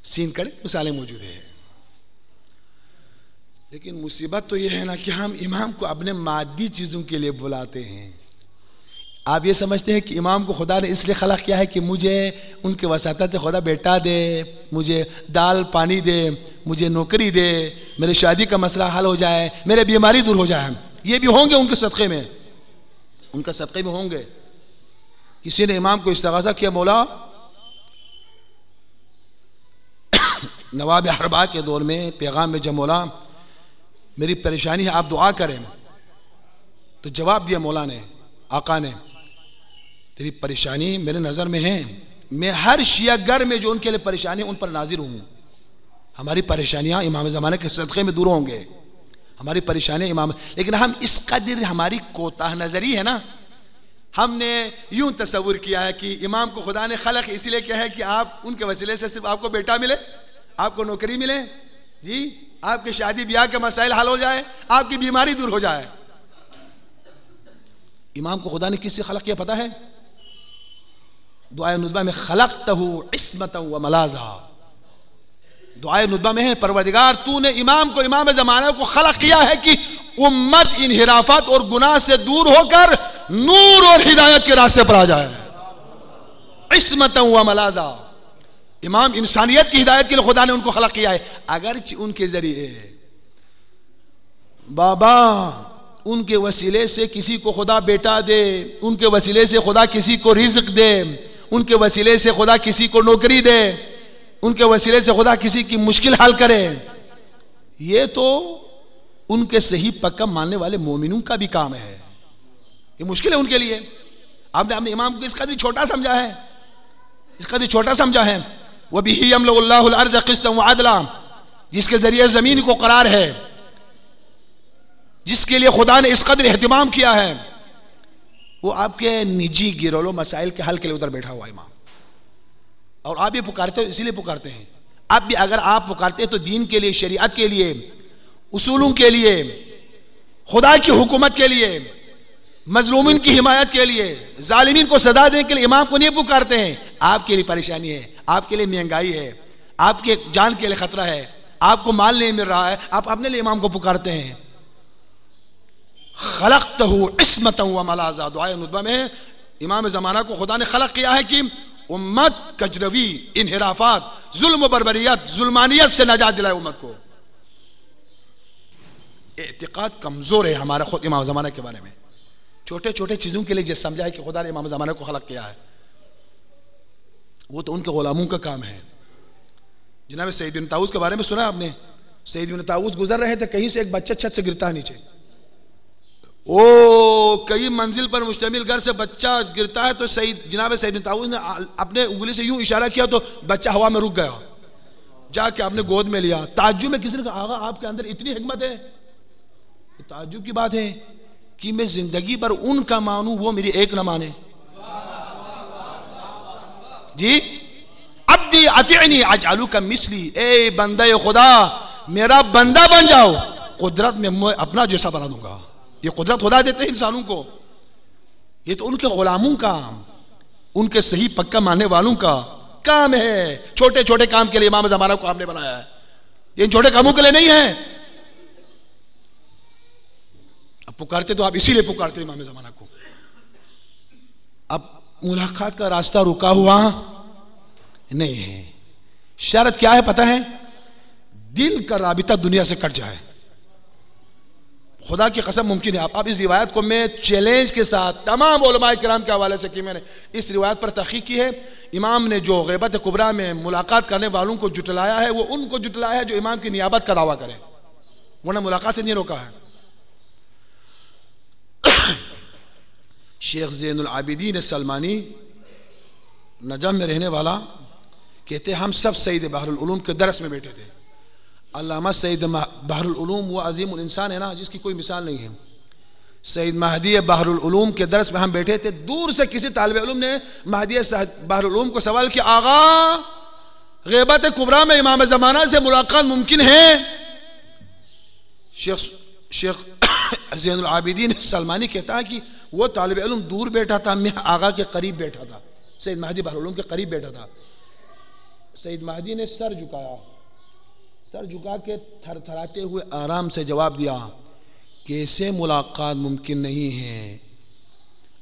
سین کڑے مثالیں موجود ہیں. لیکن مصیبت تو یہ ہے نا کہ ہم امام کو اپنے مادی چیزوں کے لیے بلاتے ہیں. آپ یہ سمجھتے ہیں کہ امام کو خدا نے اس لیے خلق کیا ہے کہ مجھے ان کے وساطت سے خدا بیٹا دے, مجھے دال پانی دے, مجھے نوکری دے, میرے شادی کا مسئلہ حل ہو جائے, میرے بیماری دور ہو جائے. یہ بھی ہوں گے ان کے صدقے میں, ان کا صدقے میں ہوں گے. کسی نے امام کو استغاثہ کیا, مولا نواب حربا کے دور میں پیغام میں جب مولا میری پریشانی ہے آپ دعا کریں, تو جواب دیا مولا نے, آقا نے, تیری پریشانی میرے نظر میں ہے, میں ہر شیعہ گر میں جو ان کے لئے پریشانی ان پر ناظر ہوں. ہماری پریشانیاں امام زمانے کے صدقے میں دور ہوں گے, ہماری پریشانیاں امام. لیکن ہم اس قدر ہماری کوتاہ نظری ہے نا, ہم نے یوں تصور کیا ہے کہ امام کو خدا نے خلق اس لیے کیا ہے کہ آپ ان کے وسیلے سے صرف آپ کو بیٹا ملے, آپ کو نوکری ملے, جی آپ کے شادی بیاہ کے مسائل حل ہو جائے, آپ کی بیماری دور ہو جائے. امام کو خدا نے کس سے خلق کیا پتہ ہے؟ دعائے ندبہ میں خلقتہ عصمتا و ملازا. دعائے ندبہ میں ہے پروردگار تو نے امام کو, امام زمانہ کو خلق کیا ہے کہ امت انحرافات اور گناہ سے دور ہو کر نور اور ہدایت کے راستے پر آ جائے. عصمتا و ملازا. امام انسانیت کی ہدایت کے لیے خدا نے ان کو خلق کیا ہے. اگرچہ ان کے ذریعے بابا ان کے وسیلے سے کسی کو خدا بیٹا دے, ان کے وسیلے سے خدا کسی کو رزق دے, ان کے وسیلے سے خدا کسی کو نوکری دے, ان کے وسیلے سے خدا کسی کی مشکل حل کرے, یہ تو ان کے صحیح پکا ماننے والے مومنوں کا بھی کام ہے. یہ مشکل ہے ان کے لیے. آپ نے امام کو اس قدر چھوٹا سمجھا ہے, اس قدر چھوٹا سمجھا ہے. وَبِهِ يَمْلَأُ اللَّهُ الْأَرْضَ قِسْطًا وَعَدْلًا, جس کے ذریعے زمین کو قرار ہے, جس کے لیے خدا نے اس قدر اہتمام کیا ہے, وہ آپ کے نجی گرولو مسائل کے حل کے لیے ادھر بیٹھا ہوا امام. اور آپ بھی پکارتے ہو, اسی لیے پکارتے ہیں. اب بھی اگر آپ پکارتے ہیں تو دین کے لیے, شریعت کے لیے, اصولوں کے لیے, خدا کی حکومت کے لیے, مظلومین کی حمایت کے لیے, ظالمین کو سزا دینے کے لیے امام کو نہیں پکارتے ہیں. آپ کے لیے پریشانی ہے, آپ کے لیے مہنگائی ہے, آپ کے جان کے لیے خطرہ ہے, آپ کو مال نہیں مل رہا ہے, آپ اپنے لیے امام کو پکارتے ہیں. خلقتہ عصمتا و ملازا. دعائے ندبہ میں امام زمانہ کو خدا نے خلق کیا ہے کہ امت کجروی, انحرافات, ظلم و بربریت, ظلمانیت سے نجات دلائے امت کو. اعتقاد کمزور ہے ہمارا خود امام زمانہ کے بارے میں. چھوٹے چھوٹے چیزوں کے لیے جس سمجھا ہے کہ خدا نے امام زمانہ کو خلق کیا ہے, وہ تو ان کے غلاموں کا کام ہے. جناب سعید بن طاؤس کے بارے میں سنا آپ نے؟ سعید بن طاؤس گزر رہے تھے, کہیں سے ایک بچہ چھت سے گرتا ہے نیچے. کئی منزل پر مشتمل گھر سے بچہ گرتا ہے تو جناب سعید بن طاؤس نے اپنے انگلی سے یوں اشارہ کیا تو بچہ ہوا میں رک گیا. جا کے آپ نے گود میں لیا. تعجب میں کسی نے کہا آغا آپ کے اندر اتنی حکمت ہے. تعجب کی بات ہے کہ میں زندگی پر ان کا مانوں, وہ میری ایک نہ مانے. جی عبد عبدی اطعنی اجعلک مثلی، اے بندہ خدا میرا بندہ بن جاؤ، قدرت میں اپنا جیسا بنا دوں گا. یہ قدرت خدا دیتے ہیں انسانوں کو، یہ تو ان کے غلاموں کا، ان کے صحیح پکا ماننے والوں کا کام ہے. چھوٹے چھوٹے کام کے لیے امام زمانہ کو آپ نے بنایا ہے، یہ ان چھوٹے کاموں کے لیے نہیں ہے. اب پکارتے تو آپ اسی لیے پکارتے امام زمانہ کو. اب ملاقات کا راستہ رکا ہوا نہیں ہے. شرط کیا ہے پتہ ہے؟ دل کا رابطہ دنیا سے کٹ جائے. خدا کی قسم ممکن ہے. اب اس روایت کو میں چیلنج کے ساتھ تمام علماء کرام کے حوالے سے کی، میں نے اس روایت پر تحقیق کی ہے. امام نے جو غیبت کبریٰ میں ملاقات کرنے والوں کو جٹلایا ہے، وہ ان کو جٹلایا ہے جو امام کی نیابت کا دعویٰ کرے، ورنہ ملاقات سے نہیں روکا ہے. شیخ زین العابدین السلمانی نجم میں رہنے والا کہتے ہیں ہم سب سید بحر العلوم کے درس میں بیٹھے تھے. علامہ سید بحر العلوم وہ عظیم الانسان ہے نا جس کی کوئی مثال نہیں ہے. سید مہدی بحر العلوم کے درس میں ہم بیٹھے تھے. دور سے کسی طالب علم نے مہدی بحر العلوم کو سوال کیا، آغا غیبت کبریٰ میں امام زمانہ سے ملاقات ممکن ہے؟ شیخ زین العابدین سلمانی کہتا ہے کہ وہ طالب علم دور بیٹھا تھا، میں آغا کے قریب بیٹھا تھا، سید مہدی بحر العلوم کے قریب بیٹھا تھا. سید مہدی نے سر جھکایا، سر جھکا کے تھر تھراتے ہوئے آرام سے جواب دیا کہ اسے ملاقات ممکن نہیں ہے،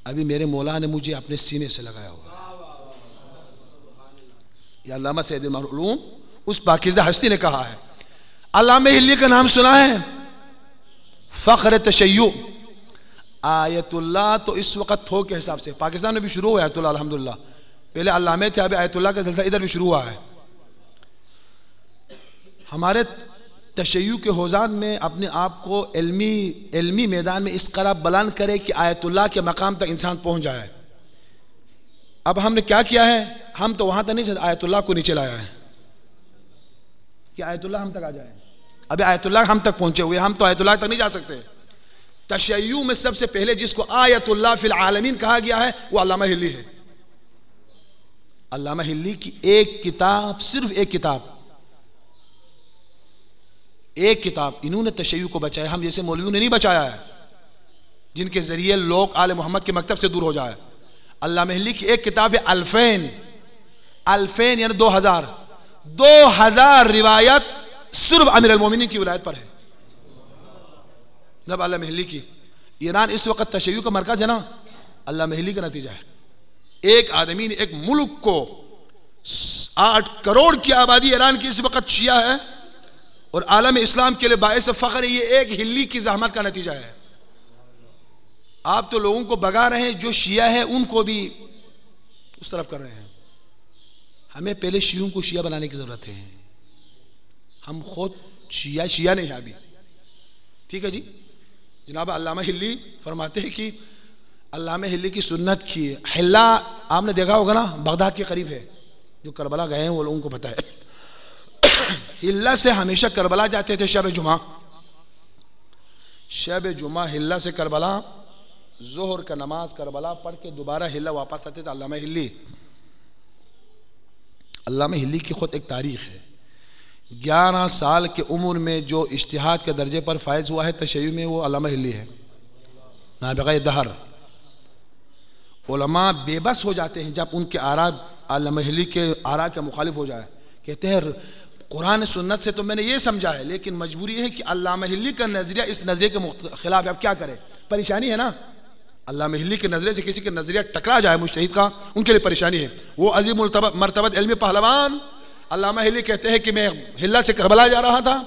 ابھی میرے مولا نے مجھے اپنے سینے سے لگایا ہوا. یہ علامہ سید بحر العلوم اس پاکیزہ ہستی نے کہا ہے. علامہ ہلی کا نام سنا ہے؟ فخر تشیع آیت اللہ تو اس وقت تھوک کے حساب سے پاکستان میں بھی شروع ہوا ہے آیت اللہ الحمدللہ. پہلے علامہ تھے، ابھی آیت اللہ کا سلسلہ ادھر بھی شروع ہوا ہے. ہمارے تشیع کے حوزان میں اپنے آپ کو علمی میدان میں اس قدر بلند کرے کہ آیت اللہ کے مقام تک انسان پہنچ جائے. اب ہم نے کیا کیا ہے؟ ہم تو وہاں تک نہیں چلتے، آیت اللہ کو نیچے لایا ہے کہ آیت اللہ ہم تک آ جائے. ابھی آیت اللہ ہم تک پہنچے ہوئے، ہم تو آیت اللہ تک نہیں جا سکتے. تشیع میں سب سے پہلے جس کو آیت اللہ فی العالمین کہا گیا ہے وہ علامہ ہلی ہے. علامہ ہلی کی ایک کتاب، صرف ایک کتاب انہوں نے تشیع کو بچایا. ہم جیسے مولویوں نے نہیں بچایا ہے جن کے ذریعے لوگ آل محمد کے مکتب سے دور ہو جائے. علامہ ہلی کی ایک کتاب ہے الفین یعنی 2000 روایت صرف امیر المومنین کی ولایت پر ہے. جب علامہ ہلی کی ایران اس وقت تشیع کا مرکز ہے نا، علامہ ہلی کا نتیجہ ہے. ایک آدمی نے ایک ملک کو 8 کروڑ کی آبادی ایران کی اس وقت شیعہ ہے اور عالم اسلام کے لئے باعث فخر ہے. یہ ایک ہلی کی زحمت کا نتیجہ ہے. آپ تو لوگوں کو بگا رہے ہیں، جو شیعہ ہیں ان کو بھی اس طرف کر رہے ہیں. ہمیں پہلے شیعوں کو شیعہ بنانے کی ضرورت ہے. ہم خود شیعہ نہیں ہیں ابھی. ٹھیک ہے جی. جناب علامہ ہلی فرماتے ہیں کہ علامہ ہلی کی سنت کی حلہ آپ نے دیکھا ہوگا نا، بغداد کے قریب ہے. جو کربلا گئے ہیں وہ لوگوں کو پتہ ہے. حلہ سے ہمیشہ کربلا جاتے تھے شب جمعہ حلہ سے کربلا، ظہر کا نماز کربلا پڑھ کے دوبارہ حلہ واپس آتے تھے علامہ ہلی. علامہ ہلی کی خود ایک تاریخ ہے. 11 سال کے عمر میں جو اجتہاد کے درجے پر فائز ہوا ہے تشیع میں، وہ علامہ ہلی ہے. نابغہ دہر. علماء بے بس ہو جاتے ہیں جب ان کے آراء علامہ ہلی کے آراء کے مخالف ہو جائے. کہتے ہیں قرآن سنت سے تو میں نے یہ سمجھا ہے، لیکن مجبوری ہے کہ علامہ ہلی کا نظریہ اس نظریے کے خلاف ہے. اب کیا کرے؟ پریشانی ہے نا. علامہ ہلی کے نظریے سے کسی کے نظریہ ٹکرا جائے مجتہد کا، ان کے لیے پریشانی ہے. وہ عظیم مرتبہ علمی پہلوان علامہ ہلی کہتے ہیں کہ میں حلہ سے کربلا جا رہا تھا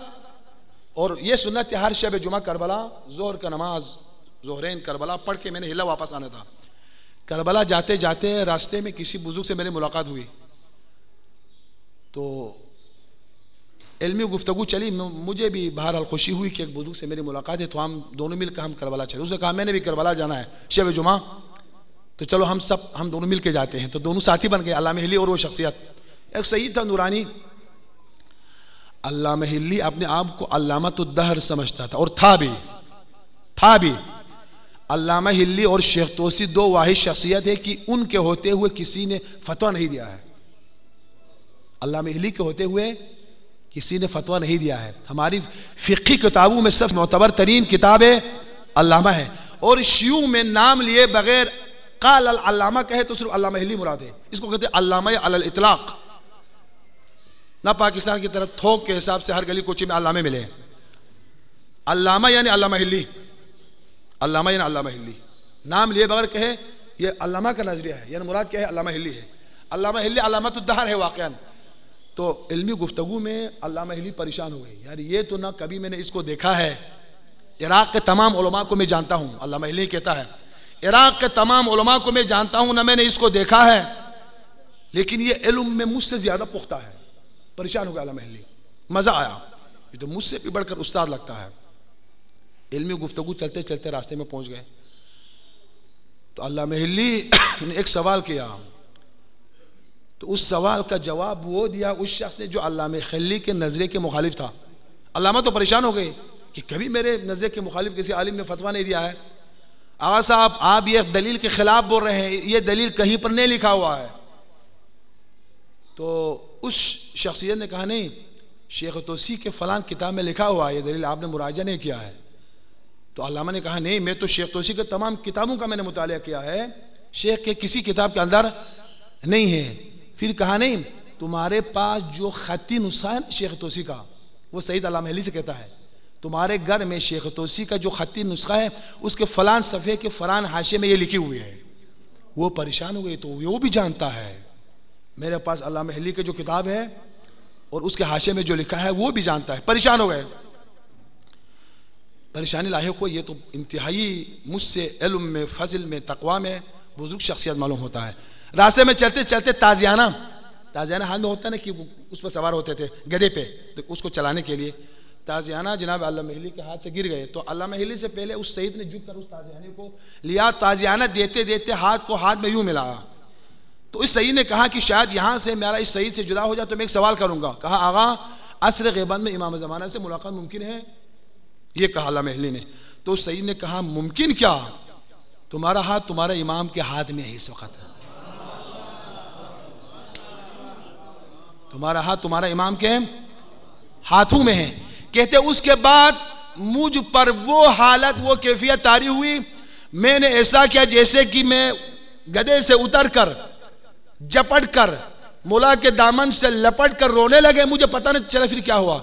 اور یہ سنت ہر شب جمعہ کربلا ظہر کا نماز ظہرین کربلا پڑھ کے میں نے حلہ واپس آنا تھا. کربلا جاتے جاتے راستے میں کسی بزرگ سے میری ملاقات ہوئی تو علمی گفتگو چلی. مجھے بھی بہرحال خوشی ہوئی کہ ایک بزرگ سے میری ملاقات ہے تو ہم دونوں مل کر ہم کربلا چلے. اس نے کہا میں نے بھی کربلا جانا ہے شب جمعہ، تو چلو ہم دونوں مل کے جاتے ہیں. تو دونوں ساتھی بن گئے، علامہ ہلی اور وہ شخصیت. ایک سید تھا نورانی. علامہ ہلی اپنے آپ کو علامۃ الدہر سمجھتا تھا اور تھا بھی. علامہ ہلی اور شیخ توسی 2 واحد شخصیت ہے کہ ان کے ہوتے ہوئے کسی نے فتویٰ نہیں دیا ہے. علامہ ہلی کے ہوتے ہوئے کسی نے فتویٰ نہیں دیا ہے. ہماری فقہی کتابوں میں سب معتبر ترین کتاب علامہ ہے, اور شیعوں میں نام لیے بغیر قال العلامہ کہے تو صرف علامہ ہلی مراد ہے. اس کو کہتے ہیں علامہ علی الاطلاق. نہ پاکستان کی طرح تھوک کے حساب سے ہر گلی کوچی میں علامے ملے. علامہ یعنی علامہ ہلی, علامہ یعنی علامہ ہلی, نام لیے بغیر کہے یہ علامہ کا نظریہ ہے, یعنی مراد کیا ہے, علامہ ہلی ہے. علامہ ہلی علامت الدہر ہے واقعاً. تو علمی گفتگو میں علامہ ہلی پریشان ہو گئی, یار یہ تو نہ کبھی میں نے اس کو دیکھا ہے. عراق کے تمام علماء کو میں جانتا ہوں, علامہ ہلی کہتا ہے عراق کے تمام علماء کو میں جانتا ہوں, نہ میں نے اس کو دیکھا ہے, لیکن یہ علم میں مجھ سے زیادہ پختہ ہے. پریشان ہو گیا علامہ ہلی. مزہ آیا, یہ تو مجھ سے بھی بڑھ کر استاد لگتا ہے. علمی گفتگو چلتے چلتے راستے میں پہنچ گئے تو علامہ ہلی نے ایک سوال کیا, تو اس سوال کا جواب وہ دیا اس شخص نے جو علامہ ہلی کے نظریے کے مخالف تھا. علامہ تو پریشان ہو گئے کہ کبھی میرے نظریے کے مخالف کسی عالم نے فتویٰ نہیں دیا ہے. آغا صاحب آپ یہ دلیل کے خلاف بول رہے ہیں, یہ دلیل کہیں پر نہیں لکھا ہوا ہے. تو اس شخصیت نے کہا نہیں, شیخ توسی کے فلان کتاب میں لکھا ہوا ہے, یہ دلیل آپ نے مراجعہ نہیں کیا ہے. تو علامہ نے کہا نہیں, میں تو شیخ توسی کے تمام کتابوں کا میں نے مطالعہ کیا ہے, شیخ کے کسی کتاب کے اندر نہیں ہے. پھر کہا نہیں, تمہارے پاس جو خطی نسخہ ہے شیخ توسی کا, وہ سید علامہ ہلی سے کہتا ہے تمہارے گھر میں شیخ توسی کا جو خطی نسخہ ہے اس کے فلان صفحے کے فلان حاشیے میں یہ لکھی ہوئی ہے. وہ پریشان ہو گئی, تو وہ بھی جانتا ہے میرے پاس علامہ ہلی کے جو کتاب ہے اور اس کے حاشیے میں جو لکھا ہے وہ بھی جانتا ہے. پریشان ہو گئے, پریشانی لاحق ہوئی. یہ تو انتہائی مجھ سے علم میں, فضل میں, تقوی میں بزرگ شخصیت معلوم ہوتا ہے. راستے میں چلتے چلتے تازیانہ ہاتھ میں ہوتا ہے نا کہ اس پر سوار ہوتے تھے گدھے پہ, تو اس کو چلانے کے لیے تازیانہ جناب علامہ ہلی کے ہاتھ سے گر گئے. تو علامہ ہلی سے پہلے اس سید نے جھک کر اس تازیانے کو لیا. تازیانہ دیتے دیتے ہاتھ کو ہاتھ میں یوں ملایا. تو اس سید نے کہا کہ شاید یہاں سے میرا اس سید سے جدا ہو جائے تو میں ایک سوال کروں گا. کہا آغا عصر غیبت میں امام زمانہ سے ملاقات ممکن ہے؟ یہ کہا علامہ ہلی نے. تو اس سید نے کہا ممکن کیا, تمہارا ہاتھ تمہارے امام کے ہاتھ میں ہے اس وقت, تمہارا ہاتھ تمہارا امام کے ہاتھوں میں ہے. کہتے اس کے بعد مجھ پر وہ حالت, وہ کیفیت طاری ہوئی, میں نے ایسا کیا جیسے کہ میں گدھے سے اتر کر جپٹ کر مولا کے دامن سے لپٹ کر رونے لگے. مجھے پتہ نہیں چلا پھر کیا ہوا.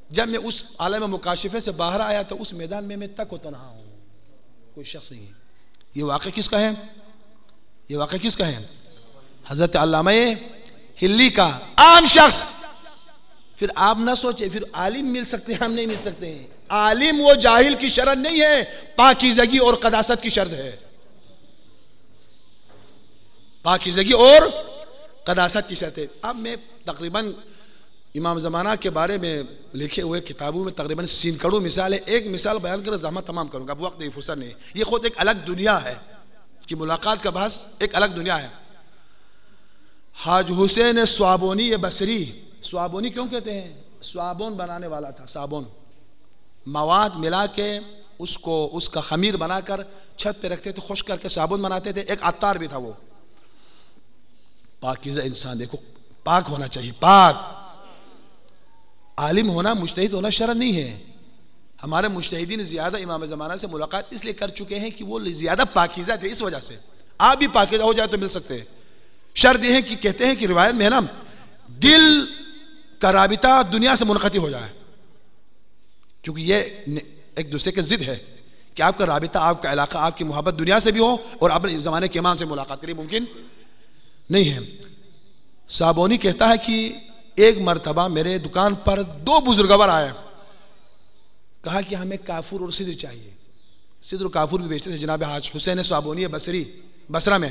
جب میں اس عالم مکاشفے سے باہر آیا تو اس میدان میں تک و تنہا ہوں, کوئی شخص نہیں ہے. یہ واقعہ کس کا ہے؟ یہ واقعہ کس کا ہے؟ حضرت علامہ ہلی کا. عام شخص. پھر آپ نہ سوچے پھر عالم مل سکتے ہیں, ہم نہیں مل سکتے ہیں. عالم وہ جاہل کی شرط نہیں ہے, پاکیزگی اور قداست کی شرط ہے. پاکیزگی اور قداست کی شرط ہے. اب میں تقریباً امام زمانہ کے بارے میں لکھے ہوئے کتابوں میں تقریباً سینکڑوں مثال ہے. ایک مثال بیان کر زحمت تمام کروں گا, اب وقت نہیں, فرصت نہیں. یہ خود ایک الگ دنیا ہے کہ ملاقات کا بحث ایک الگ دنیا ہے. حاج حسین صابونی بصری, صابونی کیوں کہتے ہیں؟ صابون بنانے والا تھا. صابون مواد ملا کے اس کو اس کا خمیر بنا کر چھت پہ رکھتے تھے, خشک کر کے صابون بناتے تھے. ایک عطار بھی تھا. وہ پاکیزہ انسان, دیکھو پاک ہونا چاہیے. پاک عالم ہونا, مجتہد ہونا شرط نہیں ہے. ہمارے مجتہدین زیادہ امام زمانہ سے ملاقات اس لیے کر چکے ہیں کہ وہ زیادہ پاکیزہ تھے. اس وجہ سے آپ بھی پاکیزہ ہو جائے تو مل سکتے ہیں. شرط یہ ہے کہ کہتے ہیں کہ روایت میں ہے نا, دل کا رابطہ دنیا سے منقطع ہو جائے, کیونکہ یہ ایک دوسرے کے ضد ہے کہ آپ کا رابطہ, آپ کا علاقہ, آپ کی محبت دنیا سے بھی ہو اور اپنے زمانے کے امام سے ملاقات کریں, ممکن نہیں ہے. صابونی کہتا ہے کہ ایک مرتبہ میرے دکان پر 2 بزرگوار آئے, کہا کہ ہمیں کافور اور سدر چاہیے. سدر و کافور بھی بیچتے تھے جناب حاج حسین صابونی بصری, بصرہ میں.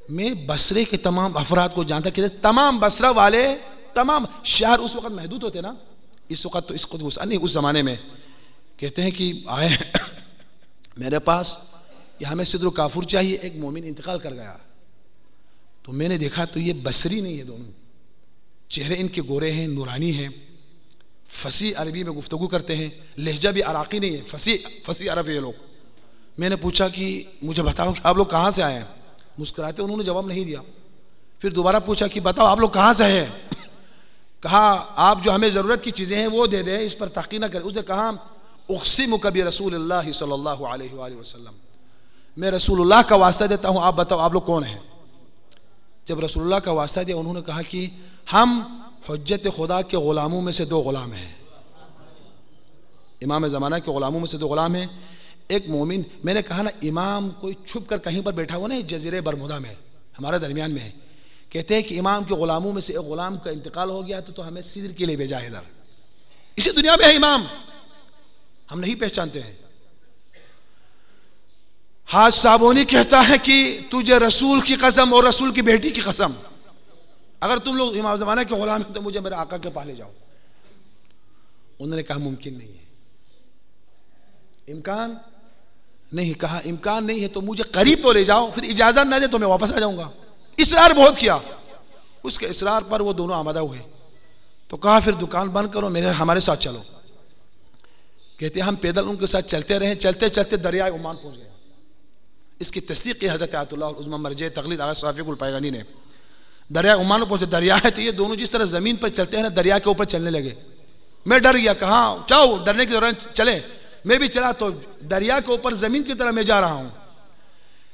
میں بصرے کے تمام افراد کو جانتا, کہ تمام بصرہ والے, تمام شہر اس وقت محدود ہوتے نا, اس وقت تو اس کو وسعت نہیں, اس زمانے میں. کہتے ہیں کہ آئے میرے پاس کہ ہمیں صدر و کافور چاہیے, ایک مومن انتقال کر گیا. تو میں نے دیکھا تو یہ بصری نہیں ہے, دونوں چہرے ان کے گورے ہیں, نورانی ہیں, فصیح عربی میں گفتگو کرتے ہیں, لہجہ بھی عراقی نہیں ہے, فصیح عرب یہ لوگ. میں نے پوچھا کہ مجھے بتاؤ کہ آپ لوگ کہاں سے آئے ہیں؟ مسکراتے انہوں نے جواب نہیں دیا. پھر دوبارہ پوچھا کہ بتاؤ آپ لوگ کہاں سے ہیں؟ کہا آپ جو ہمیں ضرورت کی چیزیں ہیں وہ دے دیں، اس پر تحقیق نہ کریں۔ اس نے کہا اقسمک برسول اللہ صلی اللہ علیہ وآلہ وسلم، میں رسول اللہ کا واسطہ دیتا ہوں، آپ بتاؤ آپ لوگ کون ہیں؟ جب رسول اللہ کا واسطہ دیا انہوں نے کہا کہ ہم حجت خدا کے غلاموں میں سے 2 غلام ہیں، امام زمانہ کے غلاموں میں سے 2 غلام ہیں، ایک مومن۔ میں نے کہا نا امام کوئی چھپ کر کہیں پر بیٹھا ہوا نہیں، جزیرے برمودا میں ہمارے درمیان میں ہے، کہتے ہیں کہ امام کے غلاموں میں سے ایک غلام کا انتقال ہو گیا تو ہمیں سدر کے لیے بھیجا ہے ادھر، اسی دنیا میں ہے امام، ہم نہیں پہچانتے ہیں۔ حاج صابونی کہتا ہے کہ تجھے رسول کی قسم اور رسول کی بیٹی کی قسم، اگر تم لوگ امام زمانہ کے غلام ہیں تو مجھے میرے آقا کے پاس لے جاؤ۔ انہوں نے کہا ممکن نہیں ہے، امکان نہیں، کہا امکان نہیں ہے تو مجھے قریب تو لے جاؤ، پھر اجازت نہ دے تو میں واپس آ جاؤں گا۔ اصرار بہت کیا، اس کے اصرار پر وہ دونوں آمادہ ہوئے، تو کہا پھر دکان بند کرو، ہمارے ساتھ چلو۔ کہتے ہیں ہم پیدل ان کے ساتھ چلتے رہے، چلتے چلتے دریائے عمان پہنچ گئے۔ اس کی تصدیق کی حضرت آیت اللہ اور عظمی مرجع تقلید آغا شفیق الپیغانی نے۔ دریائے عمان پہنچے، دریا ہے تو یہ دونوں جس طرح زمین پر چلتے ہیں نا دریا کے اوپر چلنے لگے۔ میں ڈر گیا، کہا چاہو ڈرنے کے دوران چلے، میں بھی چلا تو دریا کے اوپر زمین کی طرح میں جا رہا ہوں۔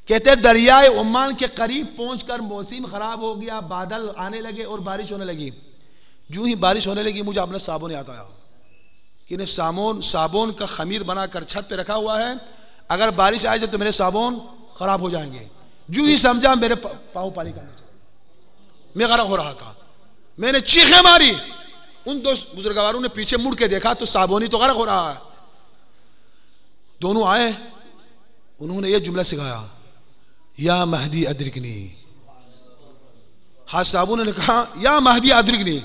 کہتے ہیں دریائے عمان کے قریب پہنچ کر موسم خراب ہو گیا، بادل آنے لگے اور بارش ہونے لگی۔ جو ہی بارش ہونے لگی مجھے اپنا صابن یاد آیا کہ صابن کا خمیر بنا کر چھت پہ رکھا ہوا ہے، اگر بارش آئے جائے تو میرے صابن خراب ہو جائیں گے۔ جو ہی سمجھا میرے پاؤں پانی کا نیچے، میں غرق ہو رہا تھا، میں نے چیخیں ماری، ان 2 بزرگواروں نے پیچھے مڑ کے دیکھا تو صابونی تو غرق ہو رہا ہے۔ دونوں آئے، انہوں نے یہ جملہ سکھایا، یا مہدی ادرکنی۔ حاج صابون نے کہا یا مہدی ادرکنی،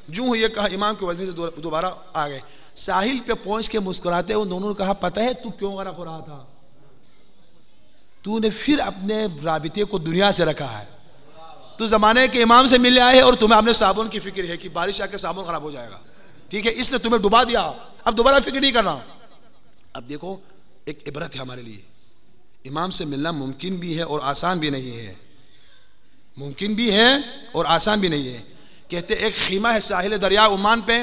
جو یہ کہا امام کے وجہ سے دوبارہ آ گئے۔ ساحل پہ پہنچ کے مسکراتے ان دونوں نے کہا پتہ ہے تو کیوں غرق ہو رہا تھا؟ تو نے پھر اپنے رابطے کو دنیا سے رکھا ہے، تو زمانے کے امام سے ملنے آئے اور تمہیں اپنے صابن کی فکر ہے کہ بارش آ کے صابن خراب ہو جائے گا، ٹھیک ہے، اس نے تمہیں ڈبا دیا، اب دوبارہ فکر نہیں کرنا۔ اب دیکھو ایک عبرت ہے ہمارے لیے، امام سے ملنا ممکن بھی ہے اور آسان بھی نہیں ہے، ممکن بھی ہے اور آسان بھی نہیں ہے۔ کہتے ایک خیمہ ہے ساحل دریا عمان پہ،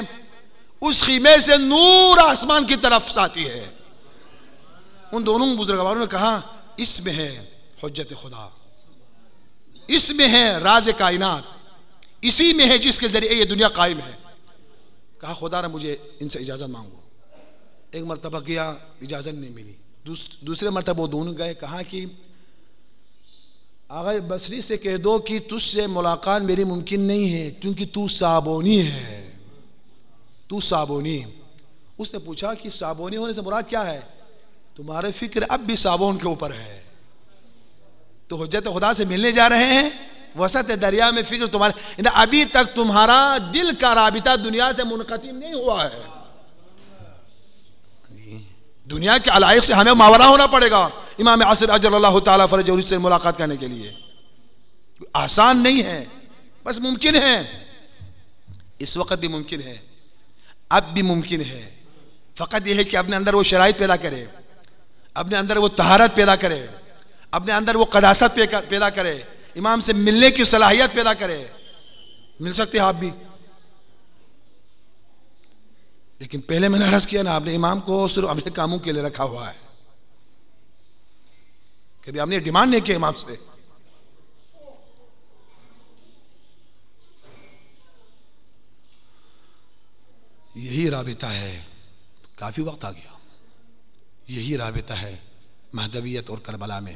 اس خیمے سے نور آسمان کی طرف ساتی ہے۔ ان دونوں بزرگواروں نے کہا اس میں ہے حجت خدا، اس میں ہے راز کائنات، اسی میں ہے جس کے ذریعے یہ دنیا قائم ہے۔ کہا خدا نے مجھے ان سے اجازت مانگو۔ ایک مرتبہ گیا، اجازت نہیں ملی، دوسرے مرتبہ وہ دونوں گئے، کہا کہ آغا بصری سے کہہ دو کہ تجھ سے ملاقات میری ممکن نہیں ہے کیونکہ تو صابونی ہے، تو صابونی۔ اس نے پوچھا کہ صابونی ہونے سے مراد کیا ہے؟ تمہارے فکر اب بھی صابون کے اوپر ہے، تو حجت خدا سے ملنے جا رہے ہیں، وسط دریا میں فکر تمہارے، ابھی تک تمہارا دل کا رابطہ دنیا سے منقطع نہیں ہوا ہے۔ دنیا کے علائق سے ہمیں ماورا ہونا پڑے گا امام عصر اجل اللہ تعالیٰ فرج اور اس سے ملاقات کرنے کے لیے۔ آسان نہیں ہے، بس ممکن ہے، اس وقت بھی ممکن ہے، اب بھی ممکن ہے، فقط یہ ہے کہ اپنے اندر وہ شرائط پیدا کرے، اپنے اندر وہ طہارت پیدا کرے، اپنے اندر وہ قداست پیدا کرے، امام سے ملنے کی صلاحیت پیدا کرے۔ مل سکتے ہیں آپ بھی، لیکن پہلے میں نے عرض کیا نا، آپ نے امام کو صرف اپنے کاموں کے لیے رکھا ہوا ہے، کبھی آپ نے ڈیمانڈ نہیں کیا امام سے۔ یہی رابطہ ہے، کافی وقت آ گیا، یہی رابطہ ہے مہدویت اور کربلا میں۔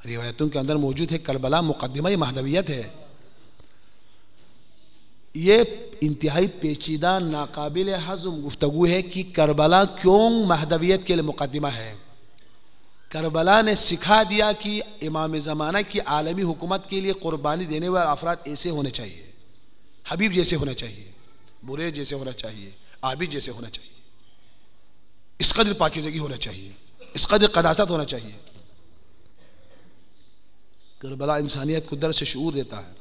روایتوں کے اندر موجود ہے کربلا مقدمہ مہدویت ہے۔ یہ انتہائی پیچیدہ ناقابل ہضم گفتگو ہے کہ کربلا کیوں مہدویت کے لیے مقدمہ ہے۔ کربلا نے سکھا دیا کہ امام زمانہ کی عالمی حکومت کے لیے قربانی دینے والے افراد ایسے ہونے چاہیے، حبیب جیسے ہونا چاہیے، بریر جیسے ہونا چاہیے، عابد جیسے ہونا چاہیے، اس قدر پاکیزگی ہونا چاہیے، اس قدر قداست ہونا چاہیے۔ کربلا انسانیت کو درس شعور دیتا ہے۔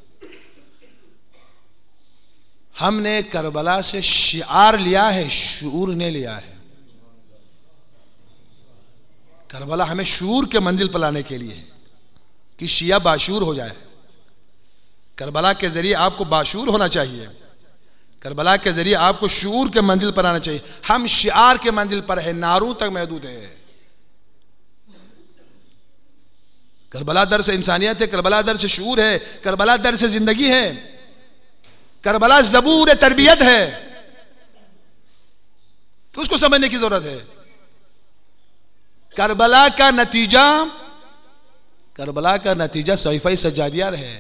ہم نے کربلا سے شعار لیا ہے، شعور نے لیا ہے۔ کربلا ہمیں شعور کے منزل پر لانے کے لیے ہے کہ شیعہ باشعور ہو جائے، کربلا کے ذریعے آپ کو باشعور ہونا چاہیے، کربلا کے ذریعے آپ کو شعور کے منزل پر آنا چاہیے. ہم شعار کے منزل پر ہے، ناروں تک محدود ہے. کربلا درس انسانیت ہے، کربلا درس شعور ہے، کربلا درس زندگی ہے، کربلا زبور تربیت ہے. تو اس کو سمجھنے کی ضرورت ہے. کربلا کا نتیجہ صحیفہ سجادیہ ہے.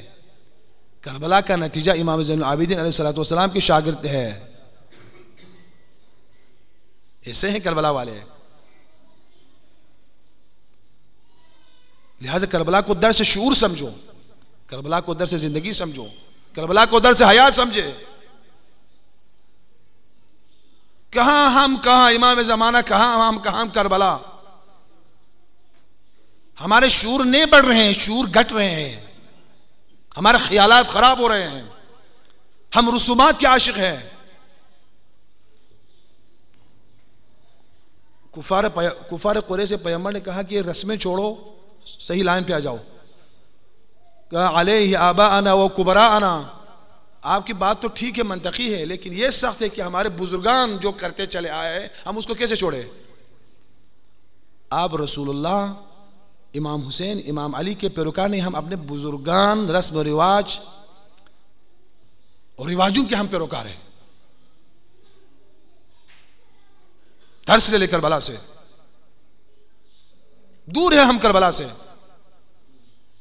کربلا کا نتیجہ امام زین العابدین علیہ الصلوۃ والسلام کی شاگرد ہے. ایسے ہیں کربلا والے. لہذا کربلا کو درس شعور سمجھو، کربلا کو درس زندگی سمجھو، کربلا کو درس حیات سمجھے. کہاں امام زمانہ، کہاں کربلا. ہمارے شعور نہیں بڑھ رہے ہیں، شعور گھٹ رہے ہیں، ہمارے خیالات خراب ہو رہے ہیں، ہم رسومات کے عاشق ہیں. کفار قریش سے پیغمبر نے کہا کہ یہ رسمیں چھوڑو، صحیح لائن پہ آ جاؤ. کہا علیہ آباءنا و کبراءنا. آپ کی بات تو ٹھیک ہے، منطقی ہے، لیکن یہ سخت ہے کہ ہمارے بزرگان جو کرتے چلے آئے ہیں ہم اس کو کیسے چھوڑے. آپ رسول اللہ، امام حسین، امام علی کے پیروکار نہیں، ہم اپنے بزرگان، رسم و رواج اور رواجوں کے ہم پیروکار ہیں. درس لے کربلا سے. دور ہے ہم کربلا سے.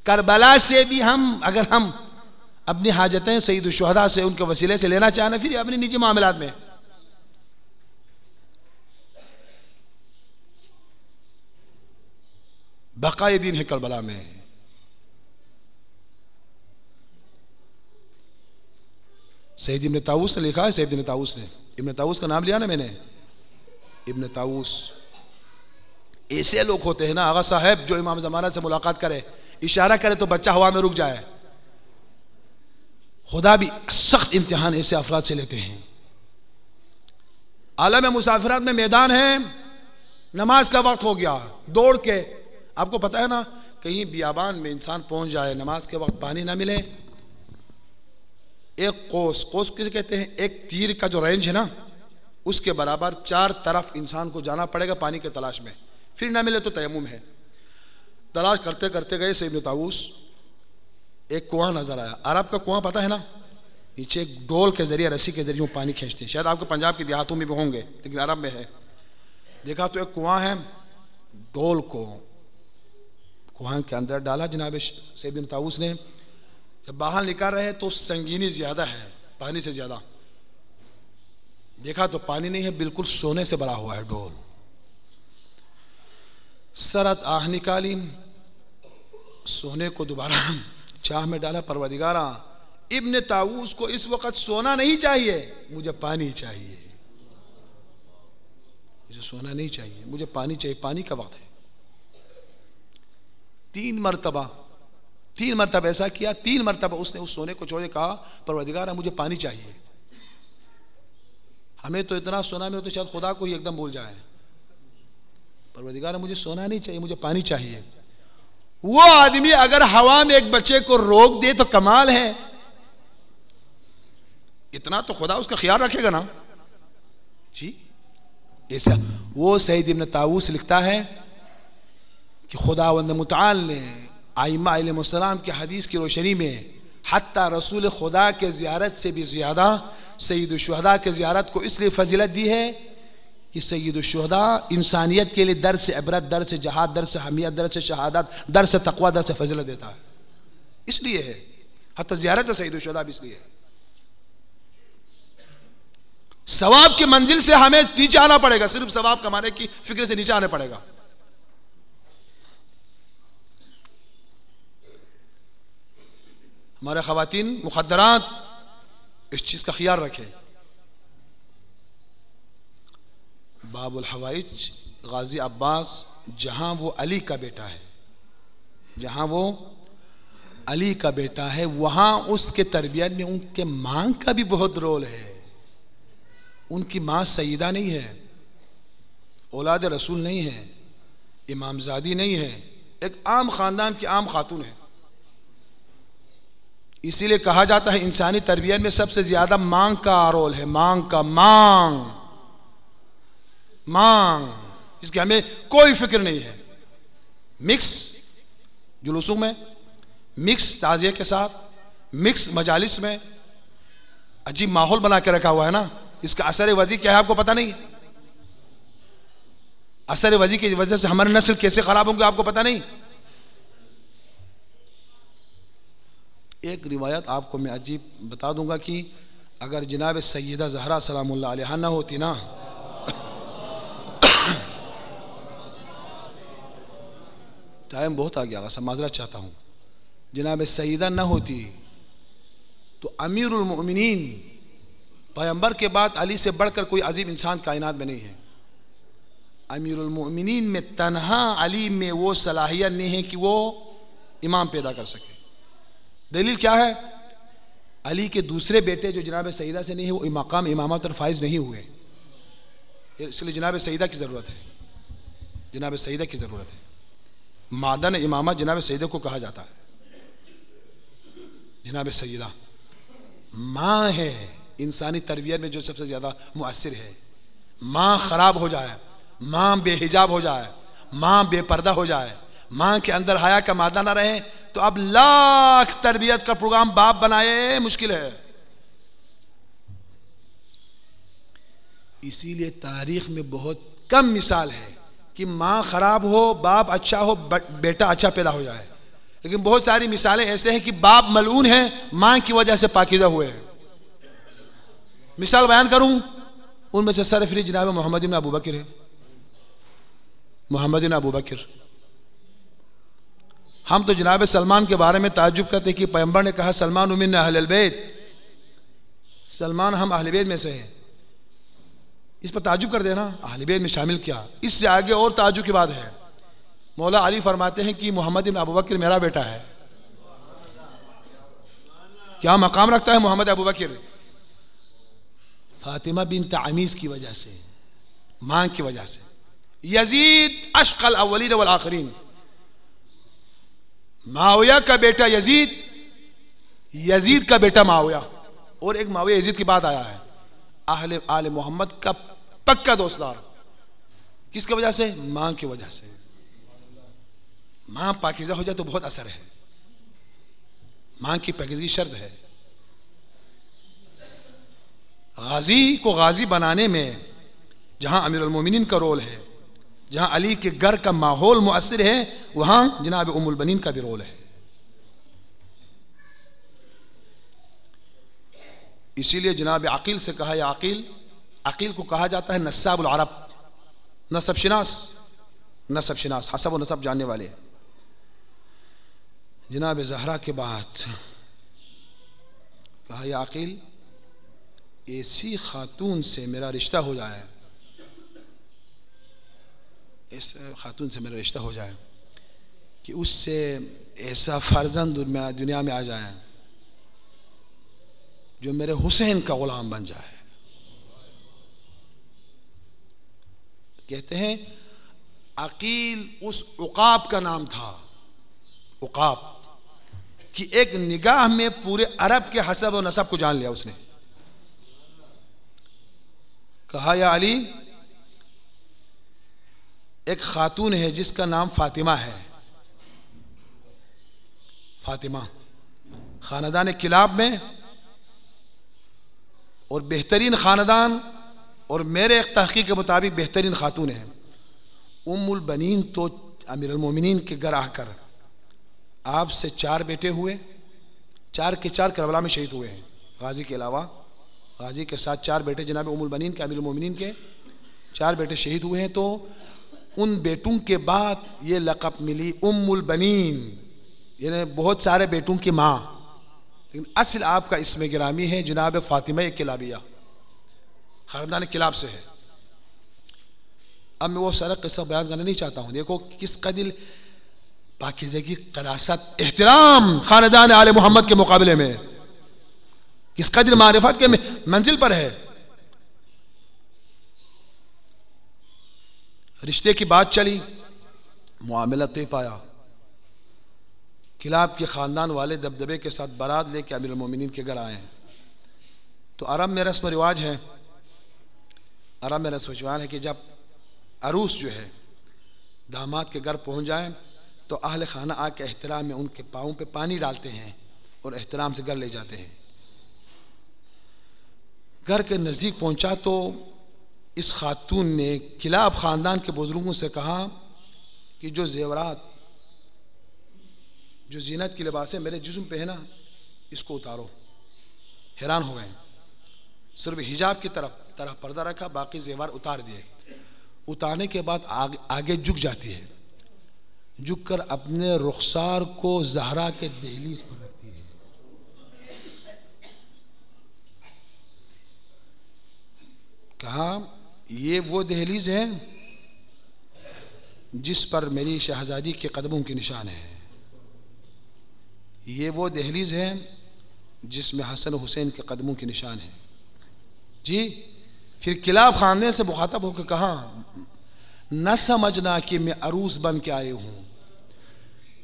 کربلا سے بھی اگر ہم اپنی حاجتیں سید الشہداء سے، ان کے وسیلے سے لینا چاہنا، پھر اپنی نجی معاملات میں. بقائے دین ہے کربلا میں. سید ابن طاووس نے لکھا ہے، سید ابن طاووس نے، ابن طاووس کا نام لیا نا میں نے، ابن طاووس. ایسے لوگ ہوتے ہیں نا آغا صاحب، جو امام زمانہ سے ملاقات کرے، اشارہ کرے تو بچہ ہوا میں رک جائے. خدا بھی سخت امتحان ایسے افراد سے لیتے ہیں. عالم مسافرات میں میدان ہے، نماز کا وقت ہو گیا، دوڑ کے، آپ کو پتہ ہے نا، کہیں بیابان میں انسان پہنچ جائے، نماز کے وقت پانی نہ ملے، ایک قوس کسے کہتے ہیں، ایک تیر کا جو رینج ہے نا، اس کے برابر 4 طرف انسان کو جانا پڑے گا پانی کے تلاش میں. پھر نہ ملے تو تیمم ہے. تلاش کرتے کرتے گئے سید ابن طاووس، ایک کنواں نظر آیا. عرب کا کنواں پتہ ہے نا، نیچے ایک ڈول کے ذریعے، رسی کے ذریعے پانی کھینچتے ہیں. شاید آپ کو پنجاب کے دیہاتوں میں بھی ہوں گے، لیکن عرب میں ہے. دیکھا تو ایک کنواں ہے، ڈول کو کنواں کے اندر ڈالا جناب سید ابن طاووس نے. جب باہر نکال رہے تو سنگینی زیادہ ہے پانی سے زیادہ. دیکھا تو پانی نہیں ہے، بالکل سونے سے بھرا ہوا ہے ڈول. سرت آہ نکالی، سونے کو دوبارہ چاہ میں ڈالا. پروردگارا، ابن طاووس کو اس وقت سونا نہیں چاہیے، مجھے پانی چاہیے. مجھے سونا نہیں چاہیے، مجھے پانی چاہیے، پانی کا وقت ہے. 3 مرتبہ ایسا کیا. 3 مرتبہ اس نے اس سونے کو چھوڑے کہا، پروردگارا مجھے پانی چاہیے. ہمیں تو اتنا سونا میں تو شاید خدا کو ہی ایک دم بھول جائے. پروردگارا مجھے سونا نہیں چاہیے، مجھے پانی چاہیے. وہ آدمی اگر ہوا میں ایک بچے کو روک دے تو کمال ہے. اتنا تو خدا اس کا خیال رکھے گا نا جی. ایسا وہ سید ابن طاووس لکھتا ہے کہ خداوند متعال نے ائمہ علیہ السلام کی حدیث کی روشنی میں حتیٰ رسول خدا کے زیارت سے بھی زیادہ سید الشہداء کے زیارت کو اس لیے فضیلت دی ہے کہ سید الشہداء انسانیت کے لیے درس عبرت، درس جہاد، درس حمیت، درس شہادت، درس تقوی، درس فضیلت دیتا ہے. اس لیے ہے حتیٰ زیارت سید الشہداء بھی اس لیے ہے. ثواب کی منزل سے ہمیں نیچے آنا پڑے گا، صرف ثواب کمانے کی فکر سے نیچے آنا پڑے گا. ہمارے خواتین مخدرات اس چیز کا خیال رکھیں. باب الحوائج غازی عباس، جہاں وہ علی کا بیٹا ہے، جہاں وہ علی کا بیٹا ہے، وہاں اس کے تربیت میں ان کے ماں کا بھی بہت رول ہے. ان کی ماں سیدہ نہیں ہے، اولاد رسول نہیں ہے، امام زادی نہیں ہے، ایک عام خاندان کی عام خاتون ہے. اسی لیے کہا جاتا ہے انسانی تربیت میں سب سے زیادہ مانگ کا رول ہے، مانگ اس کی ہمیں کوئی فکر نہیں ہے. مکس جلوسوں میں، مکس تعزیے کے ساتھ، مکس مجالس میں عجیب ماحول بنا کے رکھا ہوا ہے نا. اس کا اثر وضعی کیا ہے آپ کو پتہ نہیں؟ اثر وضعی کی وجہ سے ہماری نسل کیسے خراب ہوں گے آپ کو پتہ نہیں. ایک روایت آپ کو میں عجیب بتا دوں گا کہ اگر جناب سیدہ زہرا سلام اللہ علیہا نہ ہوتی نا، ٹائم بہت آ گیا، معذرت چاہتا ہوں، جناب سیدہ نہ ہوتی تو امیر المؤمنین پیغمبر کے بعد علی سے بڑھ کر کوئی عظیم انسان کائنات میں نہیں ہے. امیر المؤمنین میں تنہا علی میں وہ صلاحیت نہیں ہے کہ وہ امام پیدا کر سکے. دلیل کیا ہے؟ علی کے دوسرے بیٹے جو جناب سیدہ سے نہیں ہے وہ مقام امامت اور فائز نہیں ہوئے، اس لیے جناب سیدہ کی ضرورت ہے، جناب سیدہ کی ضرورت ہے. معدن امامت جناب سیدہ کو کہا جاتا ہے. جناب سیدہ ماں ہے انسانی تربیت میں جو سب سے زیادہ مؤثر ہے. ماں خراب ہو جائے، ماں بے حجاب ہو جائے، ماں بے پردہ ہو جائے، ماں کے اندر حیا کا مادہ نہ رہے تو اب لاکھ تربیت کا پروگرام باپ بنائے مشکل ہے. اسی لیے تاریخ میں بہت کم مثال ہے کہ ماں خراب ہو باپ اچھا ہو بیٹا اچھا پیدا ہو جائے، لیکن بہت ساری مثالیں ایسے ہیں کہ باپ ملعون ہیں ماں کی وجہ سے پاکیزہ ہوئے ہیں. مثال بیان کروں، ان میں سے سرفری جناب محمد بن ابو بکر ہے. محمد بن ابو بکر، ہم تو جناب سلمان کے بارے میں تعجب کرتے ہیں کہ پیغمبر نے کہا سلمان من اہل البیت، سلمان ہم اہل بیت میں سے ہیں. اس پر تعجب کر دینا، اہل بیت میں شامل کیا. اس سے آگے اور تعجب کی بات ہے، مولا علی فرماتے ہیں کہ محمد بن ابو بکر میرا بیٹا ہے. کیا مقام رکھتا ہے محمد ابو بکر؟ فاطمہ بنت عمیس کی وجہ سے، ماں کی وجہ سے. یزید اشقى الاولین والآخرین، معاویہ کا بیٹا یزید، یزید کا بیٹا معاویہ، اور ایک معاویہ یزید کی بات آیا ہے. اہل آل محمد کا پکا دوستدار. کس کی وجہ سے؟ ماں کی وجہ سے. ماں پاکیزہ ہو جائے تو بہت اثر ہے، ماں کی پاکیزگی شرط ہے. غازی کو غازی بنانے میں جہاں امیر المومنین کا رول ہے، جہاں علی کے گھر کا ماحول مؤثر ہے، وہاں جناب ام البنین کا بھی رول ہے. اسی لیے جناب عقیل سے کہا یا عقیل، عقیل کو کہا جاتا ہے نساب العرب، نسب شناس، نسب شناس، حسب و نسب جاننے والے. جناب زہرا کے بعد کہا یا عقیل ایسی خاتون سے میرا رشتہ ہو جائے، اس خاتون سے میرا رشتہ ہو جائے کہ اس سے ایسا فرزند دنیا میں آ جائے جو میرے حسین کا غلام بن جائے. کہتے ہیں عقیل اس عقاب کا نام تھا، عقاب، کہ ایک نگاہ میں پورے عرب کے حسب و نسب کو جان لیا اس نے. کہا یا علی ایک خاتون ہے جس کا نام فاطمہ ہے. فاطمہ خاندان کلاب میں اور بہترین خاندان، اور میرے ایک تحقیق کے مطابق بہترین خاتون ہے. ام البنین تو امیر المومنین کے گھر آ کر آپ سے 4 بیٹے ہوئے، 4 کے 4 کربلا میں شہید ہوئے ہیں. غازی کے علاوہ غازی کے ساتھ 4 بیٹے جناب ام البنین کے، امیر المومنین کے 4 بیٹے شہید ہوئے ہیں. تو ان بیٹوں کے بعد یہ لقب ملی ام البنین، یعنی بہت سارے بیٹوں کی ماں، لیکن اصل آپ کا اسم گرامی ہے جناب فاطمہ کلابیہ، خاندان کلاب سے ہے. اب میں وہ سارا قصہ بیان کرنا نہیں چاہتا ہوں. دیکھو کس قدر پاکیزگی، قداست، احترام خاندان آل محمد کے مقابلے میں، کس قدر معرفت کے منزل پر ہے. رشتے کی بات چلی، معاملہ طے پایا کلاب کے خاندان والے دبدبے کے ساتھ بارات لے کے امیر المومنین کے گھر آئے ہیں. تو عرب میں رسم و رواج ہے، کہ جب عروس جو ہے داماد کے گھر پہنچ جائیں تو اہل خانہ آ کے احترام میں ان کے پاؤں پہ پانی ڈالتے ہیں اور احترام سے گھر لے جاتے ہیں. گھر کے نزدیک پہنچا تو اس خاتون نے کلاب خاندان کے بزرگوں سے کہا کہ جو زیورات، جو زینت کی لباسیں میرے جسم پہ ہے نا، اس کو اتارو. حیران ہو گئے. صرف حجاب کی طرح پردہ رکھا، باقی زیور اتار دیے. اتارنے کے بعد آگے جھک جاتی ہے، جھک کر اپنے رخسار کو زہرا کے دہلیز پر رکھتی ہے. کہا یہ وہ دہلیز ہے جس پر میری شہزادی کے قدموں کے نشان ہے، یہ وہ دہلیز ہے جس میں حسن و حسین کے قدموں کے نشان ہے. جی پھر کلاب خاندان سے مخاطب ہو کے کہا نہ سمجھنا کہ میں عروس بن کے آئے ہوں،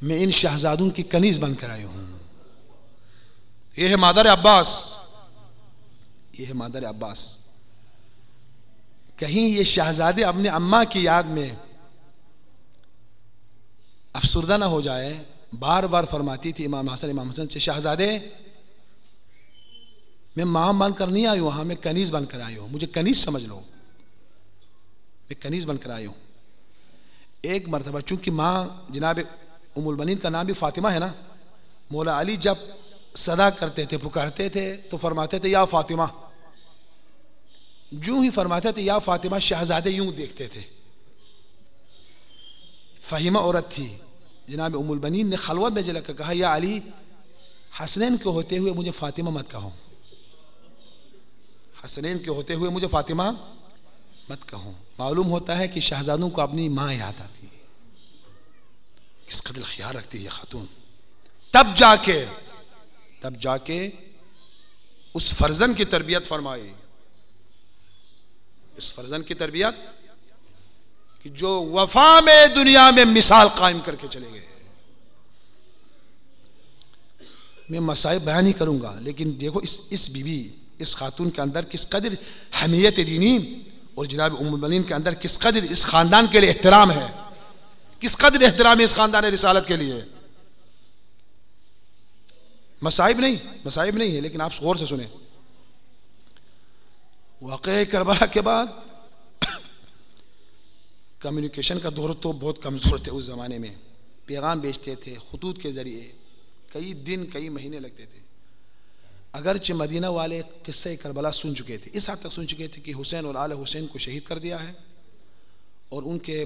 میں ان شہزادوں کی کنیز بن کر آئے ہوں. یہ ہے مادر عباس. کہیں یہ شہزادے اپنے اماں کی یاد میں افسردہ نہ ہو جائے. بار بار فرماتی تھی امام حسن سے، شہزادے میں ماں بن کر نہیں آئی ہوں، ہاں میں کنیز بن کر آئی ہوں، مجھے کنیز سمجھ لو، میں کنیز بن کر آئی ہوں. ایک مرتبہ چونکہ ماں جناب ام البنین کا نام بھی فاطمہ ہے نا، مولا علی جب صدا کرتے تھے، پکارتے تھے تو فرماتے تھے یا فاطمہ. جو ہی فرماتے تھے یا فاطمہ، شہزادے یوں دیکھتے تھے. فہیمہ عورت تھی. جناب ام البنین نے خلوت میں جلا کر کہا یا علی، حسنین کے ہوتے ہوئے مجھے فاطمہ مت کہو، حسنین کے ہوتے ہوئے مجھے فاطمہ مت کہو. معلوم ہوتا ہے کہ شہزادوں کو اپنی ماں یاد آتی ہے. کس قدر خیال رکھتی ہے یہ خاتون. تب جا کے اس فرزند کی تربیت فرمائی، اس فرزند کی تربیت کہ جو وفا میں دنیا میں مثال قائم کر کے چلے گئے. میں مسائل بیان نہیں کروں گا، لیکن دیکھو اس بیوی، اس خاتون کے اندر کس قدر حمیت دینی، اور جناب ام المومنین کے اندر کس قدر اس خاندان کے لیے احترام ہے، کس قدر احترام ہے اس خاندان رسالت کے لیے. مصائب نہیں ہے، لیکن آپ غور سے سنیں. واقعہ کربلا کے بعد کمیونیکیشن کا دور تو بہت کمزور تھے اس زمانے میں. پیغام بیچتے تھے خطوط کے ذریعے، کئی دن کئی مہینے لگتے تھے. اگرچہ مدینہ والے قصہ کربلا سن چکے تھے، اس حد تک سن چکے تھے کہ حسین اور آل حسین کو شہید کر دیا ہے اور ان کے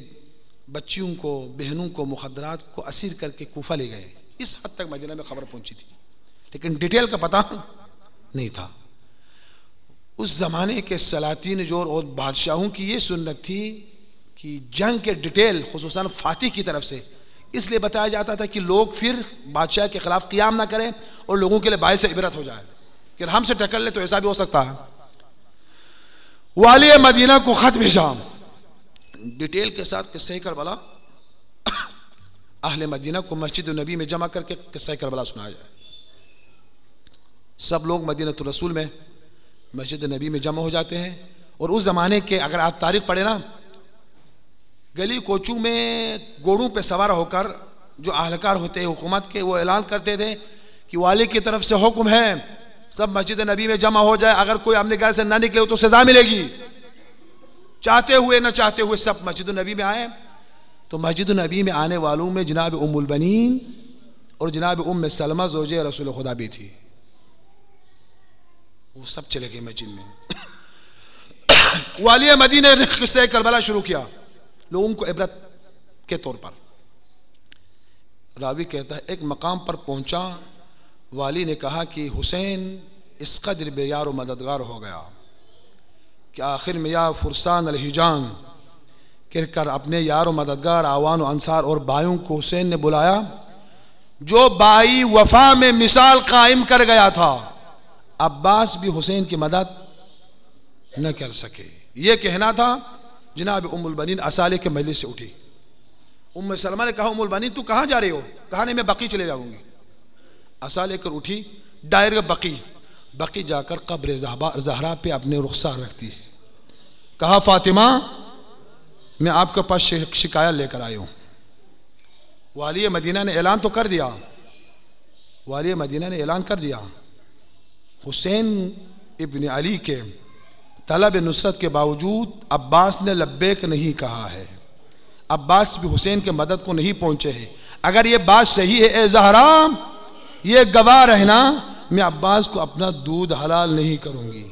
بچیوں کو، بہنوں کو، مخدرات کو اسیر کر کے کوفہ لے گئے. اس حد تک مدینہ میں خبر پہنچی تھی، لیکن ڈیٹیل کا پتہ نہیں تھا. اس زمانے کے سلاطین جو اور بادشاہوں کی یہ سنت تھی کہ جنگ کے ڈیٹیل خصوصاً فاتح کی طرف سے اس لیے بتایا جاتا تھا کہ لوگ پھر بادشاہ کے خلاف قیام نہ کریں اور لوگوں کے لیے باعث عبرت ہو جائے کہ ہم سے ٹکر لے تو ایسا بھی ہو سکتا ہے. والی مدینہ کو خط بھیجا ڈیٹیل کے ساتھ قصہ کربلا، اہل مدینہ کو مسجد نبی میں جمع کر کے قصہ کربلا سنایا جائے. سب لوگ مدینہ الرسول میں مسجد نبی میں جمع ہو جاتے ہیں. اور اس زمانے کے اگر آپ تاریخ پڑھیں نا، گلی کوچوں میں گھوڑوں پہ سوار ہو کر جو اہلکار ہوتے ہیں حکومت کے، وہ اعلان کرتے تھے کہ والی کی طرف سے حکم ہے سب مسجد نبی میں جمع ہو جائے، اگر کوئی اپنے گھر سے نہ نکلے تو سزا ملے گی. چاہتے ہوئے نہ چاہتے ہوئے سب مسجد نبی میں آئے. تو مسجد نبی میں آنے والوں میں جناب ام البنین اور جناب ام سلمہ زوجہ رسول خدا بھی تھی. وہ سب چلے گئے مسجد میں. والی مدینہ نے قصہ کربلا شروع کیا لوگوں کو عبرت کے طور پر. راوی کہتا ہے ایک مقام پر پہنچا، والی نے کہا کہ حسین اس قدر بے یار و مددگار ہو گیا کہ آخر میں یا فرسان الحجان کہہ کر اپنے یار و مددگار اعوان و انصار اور بھائیوں کو حسین نے بلایا. جو بائی وفا میں مثال قائم کر گیا تھا، عباس بھی حسین کی مدد نہ کر سکے. یہ کہنا تھا. جناب ام البنین اسالے کے مجلس سے اٹھی ام سلمہ نے کہا ام البنین تو کہاں جا رہی ہو؟ کہا نہیں میں بقی چلے جاؤں گی. عصا لے کر اٹھی, ڈائریکٹ بقی جا کر قبر زہرا پہ اپنے رخسار رکھتی ہے. کہا فاطمہ میں آپ کے پاس شکایت لے کر آئی ہوں. والی مدینہ نے اعلان تو کر دیا, والی مدینہ نے اعلان کر دیا, حسین ابن علی کے طلب نصرت کے باوجود عباس نے لبیک نہیں کہا ہے. عباس بھی حسین کے مدد کو نہیں پہنچے ہیں. اگر یہ بات صحیح ہے اے زہرا, یہ گواہ رہنا میں عباس کو اپنا دودھ حلال نہیں کروں گی.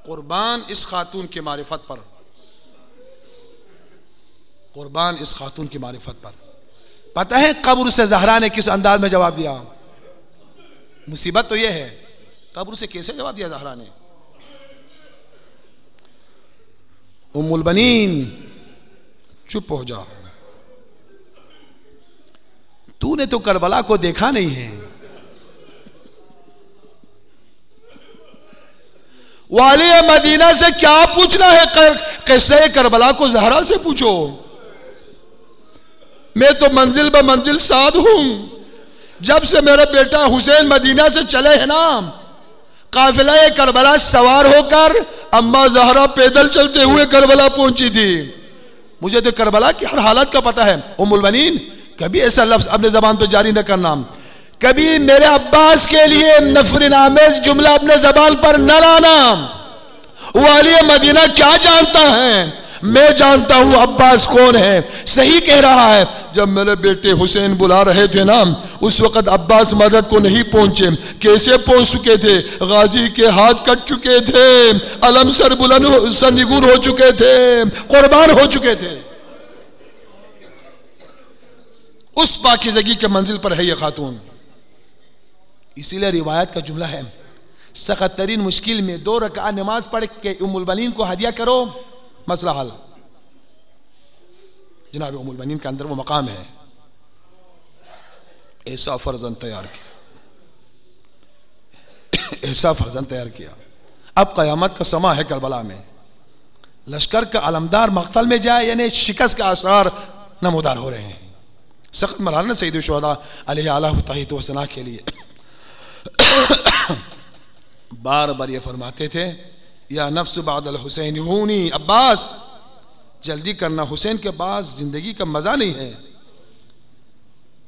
قربان اس خاتون کی معرفت پر, قربان اس خاتون کی معرفت پر. پتہ ہے قبر سے زہرا نے کس انداز میں جواب دیا؟ مصیبت تو یہ ہے, قبر سے کیسے جواب دیا زہرا نے؟ ام البنین چپ ہو جا, تو نے تو کربلا کو دیکھا نہیں ہے. والی مدینہ سے کیا پوچھنا ہے؟ قصہ کربلا کو زہرا سے پوچھو. میں تو منزل بہ منزل ساتھ ہوں. جب سے میرا بیٹا حسین مدینہ سے چلے ہیں نا, قافلہ کربلا سوار ہو کر اماں زہرا پیدل چلتے ہوئے کربلا پہنچی تھی. مجھے تو کربلا کی ہر حالت کا پتہ ہے. ام البنین کبھی ایسا لفظ اپنے زبان پہ جاری نہ کرنا, کبھی میرے عباس کے لیے نفرت آمیز جملہ اپنے زبان پر نہ لانا. والی مدینہ کیا جانتا ہے؟ میں جانتا ہوں عباس کون ہے. صحیح کہہ رہا ہے. جب میرے بیٹے حسین بلا رہے تھے نا, اس وقت عباس مدد کو نہیں پہنچے. کیسے پہنچ چکے تھے؟ غازی کے ہاتھ کٹ چکے تھے, علم سر بلند سرنگون ہو چکے تھے, قربان ہو چکے تھے. اس پاکیزگی کے منزل پر ہے یہ خاتون. اسی لئے روایت کا جملہ ہے, سخت ترین مشکل میں 2 رکعت نماز پڑھ کے ام البنین کو ہدیہ کرو, مسئلہ حل. جناب ام البنین کے اندر وہ مقام ہے. ایسا فرزند تیار کیا, ایسا فرزند تیار کیا. اب قیامت کا سما ہے کربلا میں. لشکر کا علمدار مقتل میں جائے یعنی شکست کے آثار نمودار ہو رہے ہیں. سخت مرحلہ سید الشہداء علیہ الہ تحیت و ثنا کے لیے بار بار یہ فرماتے تھے, یا نفس بعد الحسین ہونی. عباس جلدی کرنا, حسین کے بعد زندگی کا مزہ نہیں ہے.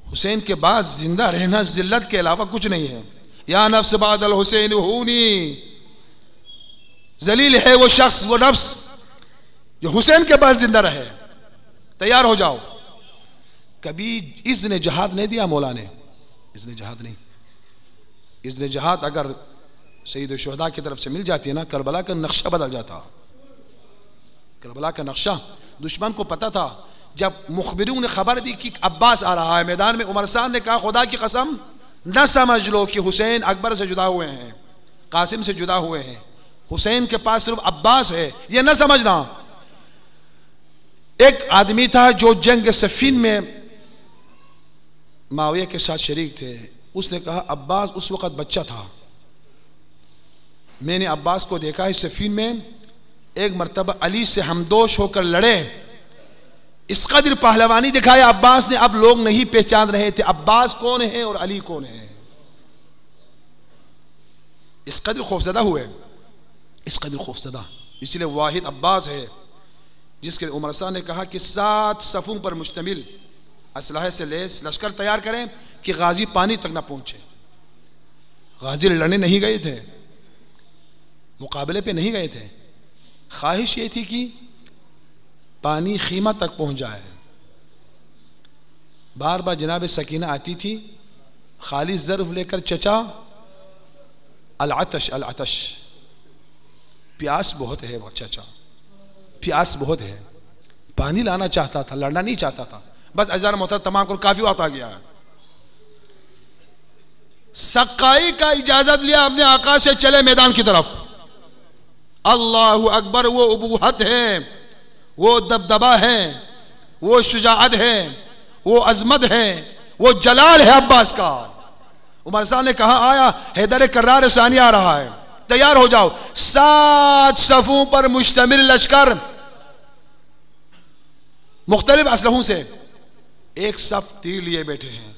حسین کے بعد زندہ رہنا ذلت کے علاوہ کچھ نہیں ہے. یا نفس بعد الحسین ہونی. ذلیل ہے وہ شخص, وہ نفس جو حسین کے بعد زندہ رہے. تیار ہو جاؤ. کبھی اذن جہاد نہیں دیا مولا نے, اذن جہاد نہیں. اذن جہاد اگر سید الشہداء کی طرف سے مل جاتی ہے نا, کربلا کا نقشہ بدل جاتا. کربلا کا نقشہ دشمن کو پتا تھا. جب مخبروں نے خبر دی کہ عباس آ رہا ہے میدان میں, عمر صاحب نے کہا خدا کی قسم نہ سمجھ لو کہ حسین اکبر سے جدا ہوئے ہیں, قاسم سے جدا ہوئے ہیں. حسین کے پاس صرف عباس ہے, یہ نہ سمجھنا. ایک آدمی تھا جو جنگ صفین میں معاویہ کے ساتھ شریک تھے. اس نے کہا عباس اس وقت بچہ تھا, میں نے عباس کو دیکھا اس صفین میں, ایک مرتبہ علی سے ہمدوش ہو کر لڑے. اس قدر پہلوانی دکھایا عباس نے, اب لوگ نہیں پہچان رہے تھے عباس کون ہے اور علی کون ہے. اس قدر خوفزدہ ہوئے, اس قدر خوفزدہ. اس لیے واحد عباس ہے جس کے عمر صاحب نے کہا کہ 7 صفوں پر مشتمل اسلحے سے لیس لشکر تیار کریں کہ غازی پانی تک نہ پہنچے. غازی لڑنے نہیں گئے تھے, مقابلے پہ نہیں گئے تھے. خواہش یہ تھی کہ پانی خیمہ تک پہنچ جائے. بار بار جناب سکینہ آتی تھی خالی ظرف لے کر, چچا العطش العطش, پیاس بہت ہے چچا, پیاس بہت ہے. پانی لانا چاہتا تھا, لڑنا نہیں چاہتا تھا. بس عزیزان محترم تمام کو کافی وقت آ گیا ہے. سقائی کا اجازت لیا اپنے آقا سے, چلے میدان کی طرف. اللہ اکبر. وہ ابوہت ہے, وہ دبدبہ ہے, وہ شجاعت ہے, وہ عظمت ہے, وہ جلال ہے عباس کا. عمر صاحب نے کہا آیا حیدر کرار ثانی آ رہا ہے, تیار ہو جاؤ. 7 صفوں پر مشتمل لشکر مختلف اسلحوں سے، ایک صف تیر لیے بیٹھے ہیں،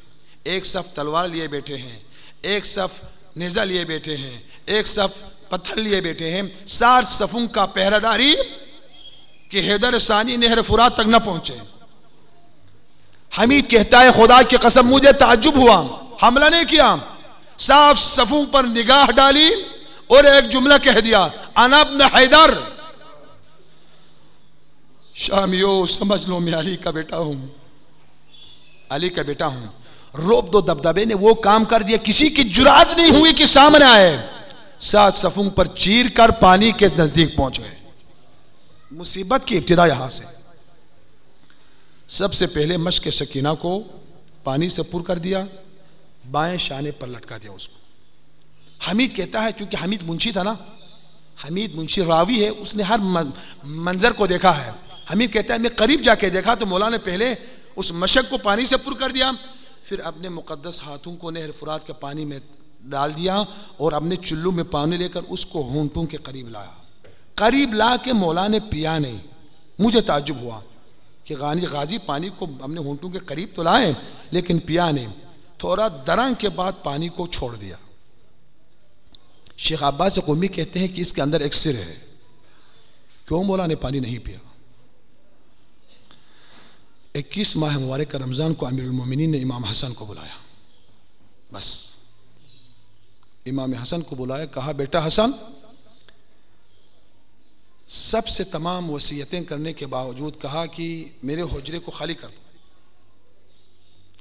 ایک صف تلوار لیے بیٹھے ہیں، ایک صف نیزہ لیے بیٹھے ہیں، ایک صف پتھر لیے بیٹھے ہیں، 60 صفوں کا پہرہ داری کہ حیدر ثانی نہر فرات تک نہ پہنچے۔ حمید کہتا ہے خدا کی قسم مجھے تعجب ہوا، حملہ نہیں کیا، صاف صفوں پر نگاہ ڈالی اور ایک جملہ کہہ دیا، انا ابن حیدر، شامیو سمجھ لو میں علی کا بیٹا ہوں، علی کا بیٹا ہوں۔ رعب و دبدبے نے وہ کام کر دیا، کسی کی جرات نہیں ہوئی کہ سامنے آئے، 7 صفوں پر چیر کر پانی کے نزدیک پہنچ گئے۔ مصیبت کی ابتدا یہاں سے، سب سے پہلے مشک سکینہ کو پانی سے پر کر دیا، بائیں شانے پر لٹکا دیا اس کو۔ حمید کہتا ہے، چونکہ حمید منشی تھا نا، حمید منشی راوی ہے، اس نے ہر منظر کو دیکھا ہے۔ حمید کہتا ہے میں قریب جا کے دیکھا تو مولا نے پہلے اس مشک کو پانی سے پر کر دیا، پھر اپنے مقدس ہاتھوں کو نہر فرات کے پانی میں ڈال دیا اور اپنے چلو میں پانی لے کر اس کو ہونٹوں کے قریب لایا۔ قریب لا کے مولا نے پیا نہیں۔ مجھے تعجب ہوا کہ غازی پانی کو اپنے ہونٹوں کے قریب تو لائے لیکن پیا نہیں، تھوڑا درنگ کے بعد پانی کو چھوڑ دیا۔ شیخ عباس قمی کہتے ہیں کہ اس کے اندر ایک سر ہے، کیوں مولا نے پانی نہیں پیا؟ 21 ماہ مبارک رمضان کو امیر المومنین نے امام حسن کو بلایا، بس امام حسن کو بلایا، کہا بیٹا حسن، سب سے تمام وصیتیں کرنے کے باوجود کہا کہ میرے حجرے کو خالی کر دو،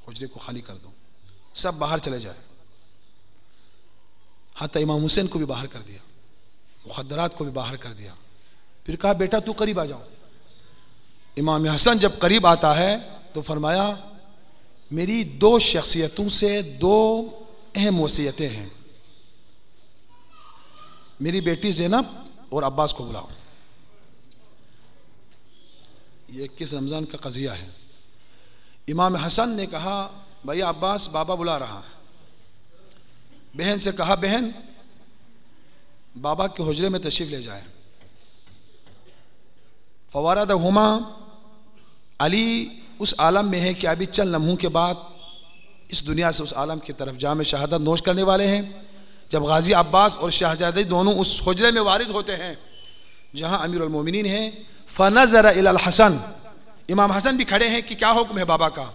حجرے کو خالی کر دو، سب باہر چلے جائے۔ حتی امام حسین کو بھی باہر کر دیا، مخدرات کو بھی باہر کر دیا، پھر کہا بیٹا تو قریب آ جاؤ۔ امام حسن جب قریب آتا ہے تو فرمایا میری 2 شخصیتوں سے 2 اہم وصیتیں ہیں، میری بیٹی زینب اور عباس کو بلاؤ۔ یہ 21 رمضان کا قضیہ ہے۔ امام حسن نے کہا بھائی عباس بابا بلا رہا ہے۔ بہن سے کہا بہن بابا کے حجرے میں تشریف لے جائے۔ فواردہما، علی اس عالم میں ہے کہ ابھی چند لمحوں کے بعد اس دنیا سے اس عالم کی طرف جام شہادت نوش کرنے والے ہیں۔ جب غازی عباس اور شہزادی دونوں اس حجرے میں وارد ہوتے ہیں جہاں امیر المومنین ہیں، فنظر الی الحسن، امام حسن بھی کھڑے ہیں کہ کیا حکم ہے بابا کا۔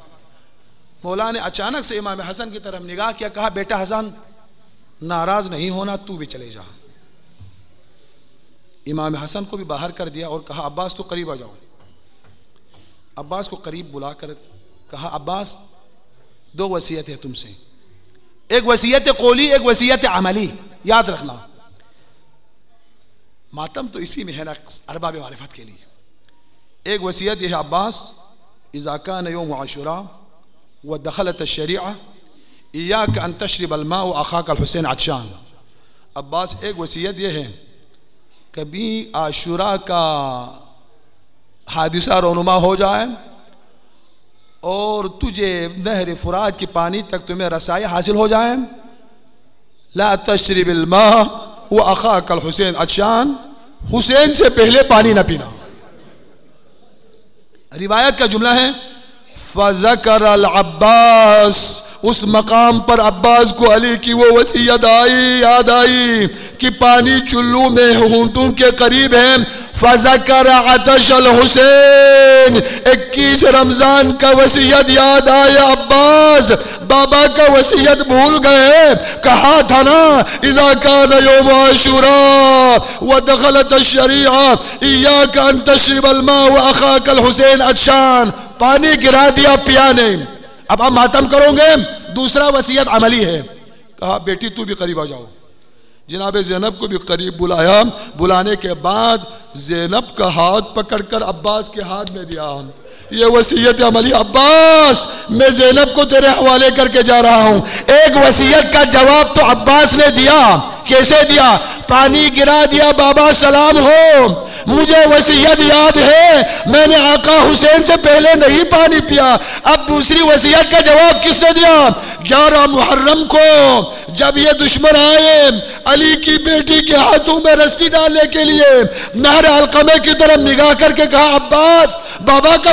مولا نے اچانک سے امام حسن کی طرف نگاہ کیا، کہا بیٹا حسن ناراض نہیں ہونا، تو بھی چلے جا۔ امام حسن کو بھی باہر کر دیا اور کہا عباس تو قریب آ جاؤ۔ عباس کو قریب بلا کر کہا عباس 2 وصیت ہے تم سے، ایک وصیت قولی ایک وصیت عملی، یاد رکھنا۔ ماتم تو اسی میں ہے نا ارباب معرفت کے لیے۔ ایک وصیت یہ ہے عباس، اذا کان یوم عاشوراء ودخلت الشریعہ ایاک ان تشرب الماء واخاک الحسین عطشان۔ عباس ایک وصیت یہ ہے، کبھی عاشوراء کا حادثہ رونما ہو جائے اور تجھے نہر فرات کی پانی تک تمہیں رسائی حاصل ہو جائے، لا تشرب الماء واخاک الحسین عطشان، حسین سے پہلے پانی نہ پینا۔ روایت کا جملہ ہے فذکر العباس، اس مقام پر عباس کو علی کی وہ وصیت یاد آئی کہ پانی چلو میں ہونٹوں کے قریب ہے۔ فذکر عطش الحسین، 21 رمضان کا وصیت یاد آیا عباس، بابا کا وصیت بھول گئے، کہا تھا نا اذا کان یوم عاشوراء ودخلت الشریعہ ایاک ان تشرب الماء واخاک الحسین عطشان، پانی گرا دیا پیا نہیں۔ اب آپ ماتم کرو گے، دوسرا وصیت عملی ہے، کہا بیٹی تو بھی قریب آ جاؤ۔ جناب زینب کو بھی قریب بلایا، بلانے کے بعد زینب کا ہاتھ پکڑ کر عباس کے ہاتھ میں دیا، یہ وصیت عملی عباس، میں زینب کو تیرے حوالے کر کے جا رہا ہوں۔ ایک وصیت کا جواب تو عباس نے دیا، کیسے دیا؟ پانی گرا دیا، بابا سلام ہو، مجھے وصیت یاد ہے، میں نے آقا حسین سے پہلے نہیں پانی پیا۔ اب دوسری وصیت کا جواب کس نے دیا؟ 11 محرم کو جب یہ دشمن آئے علی کی بیٹی کے ہاتھوں میں رسی ڈالنے کے لیے، نہر علقمہ کی طرف نگاہ کر کے کہا عباس بابا کا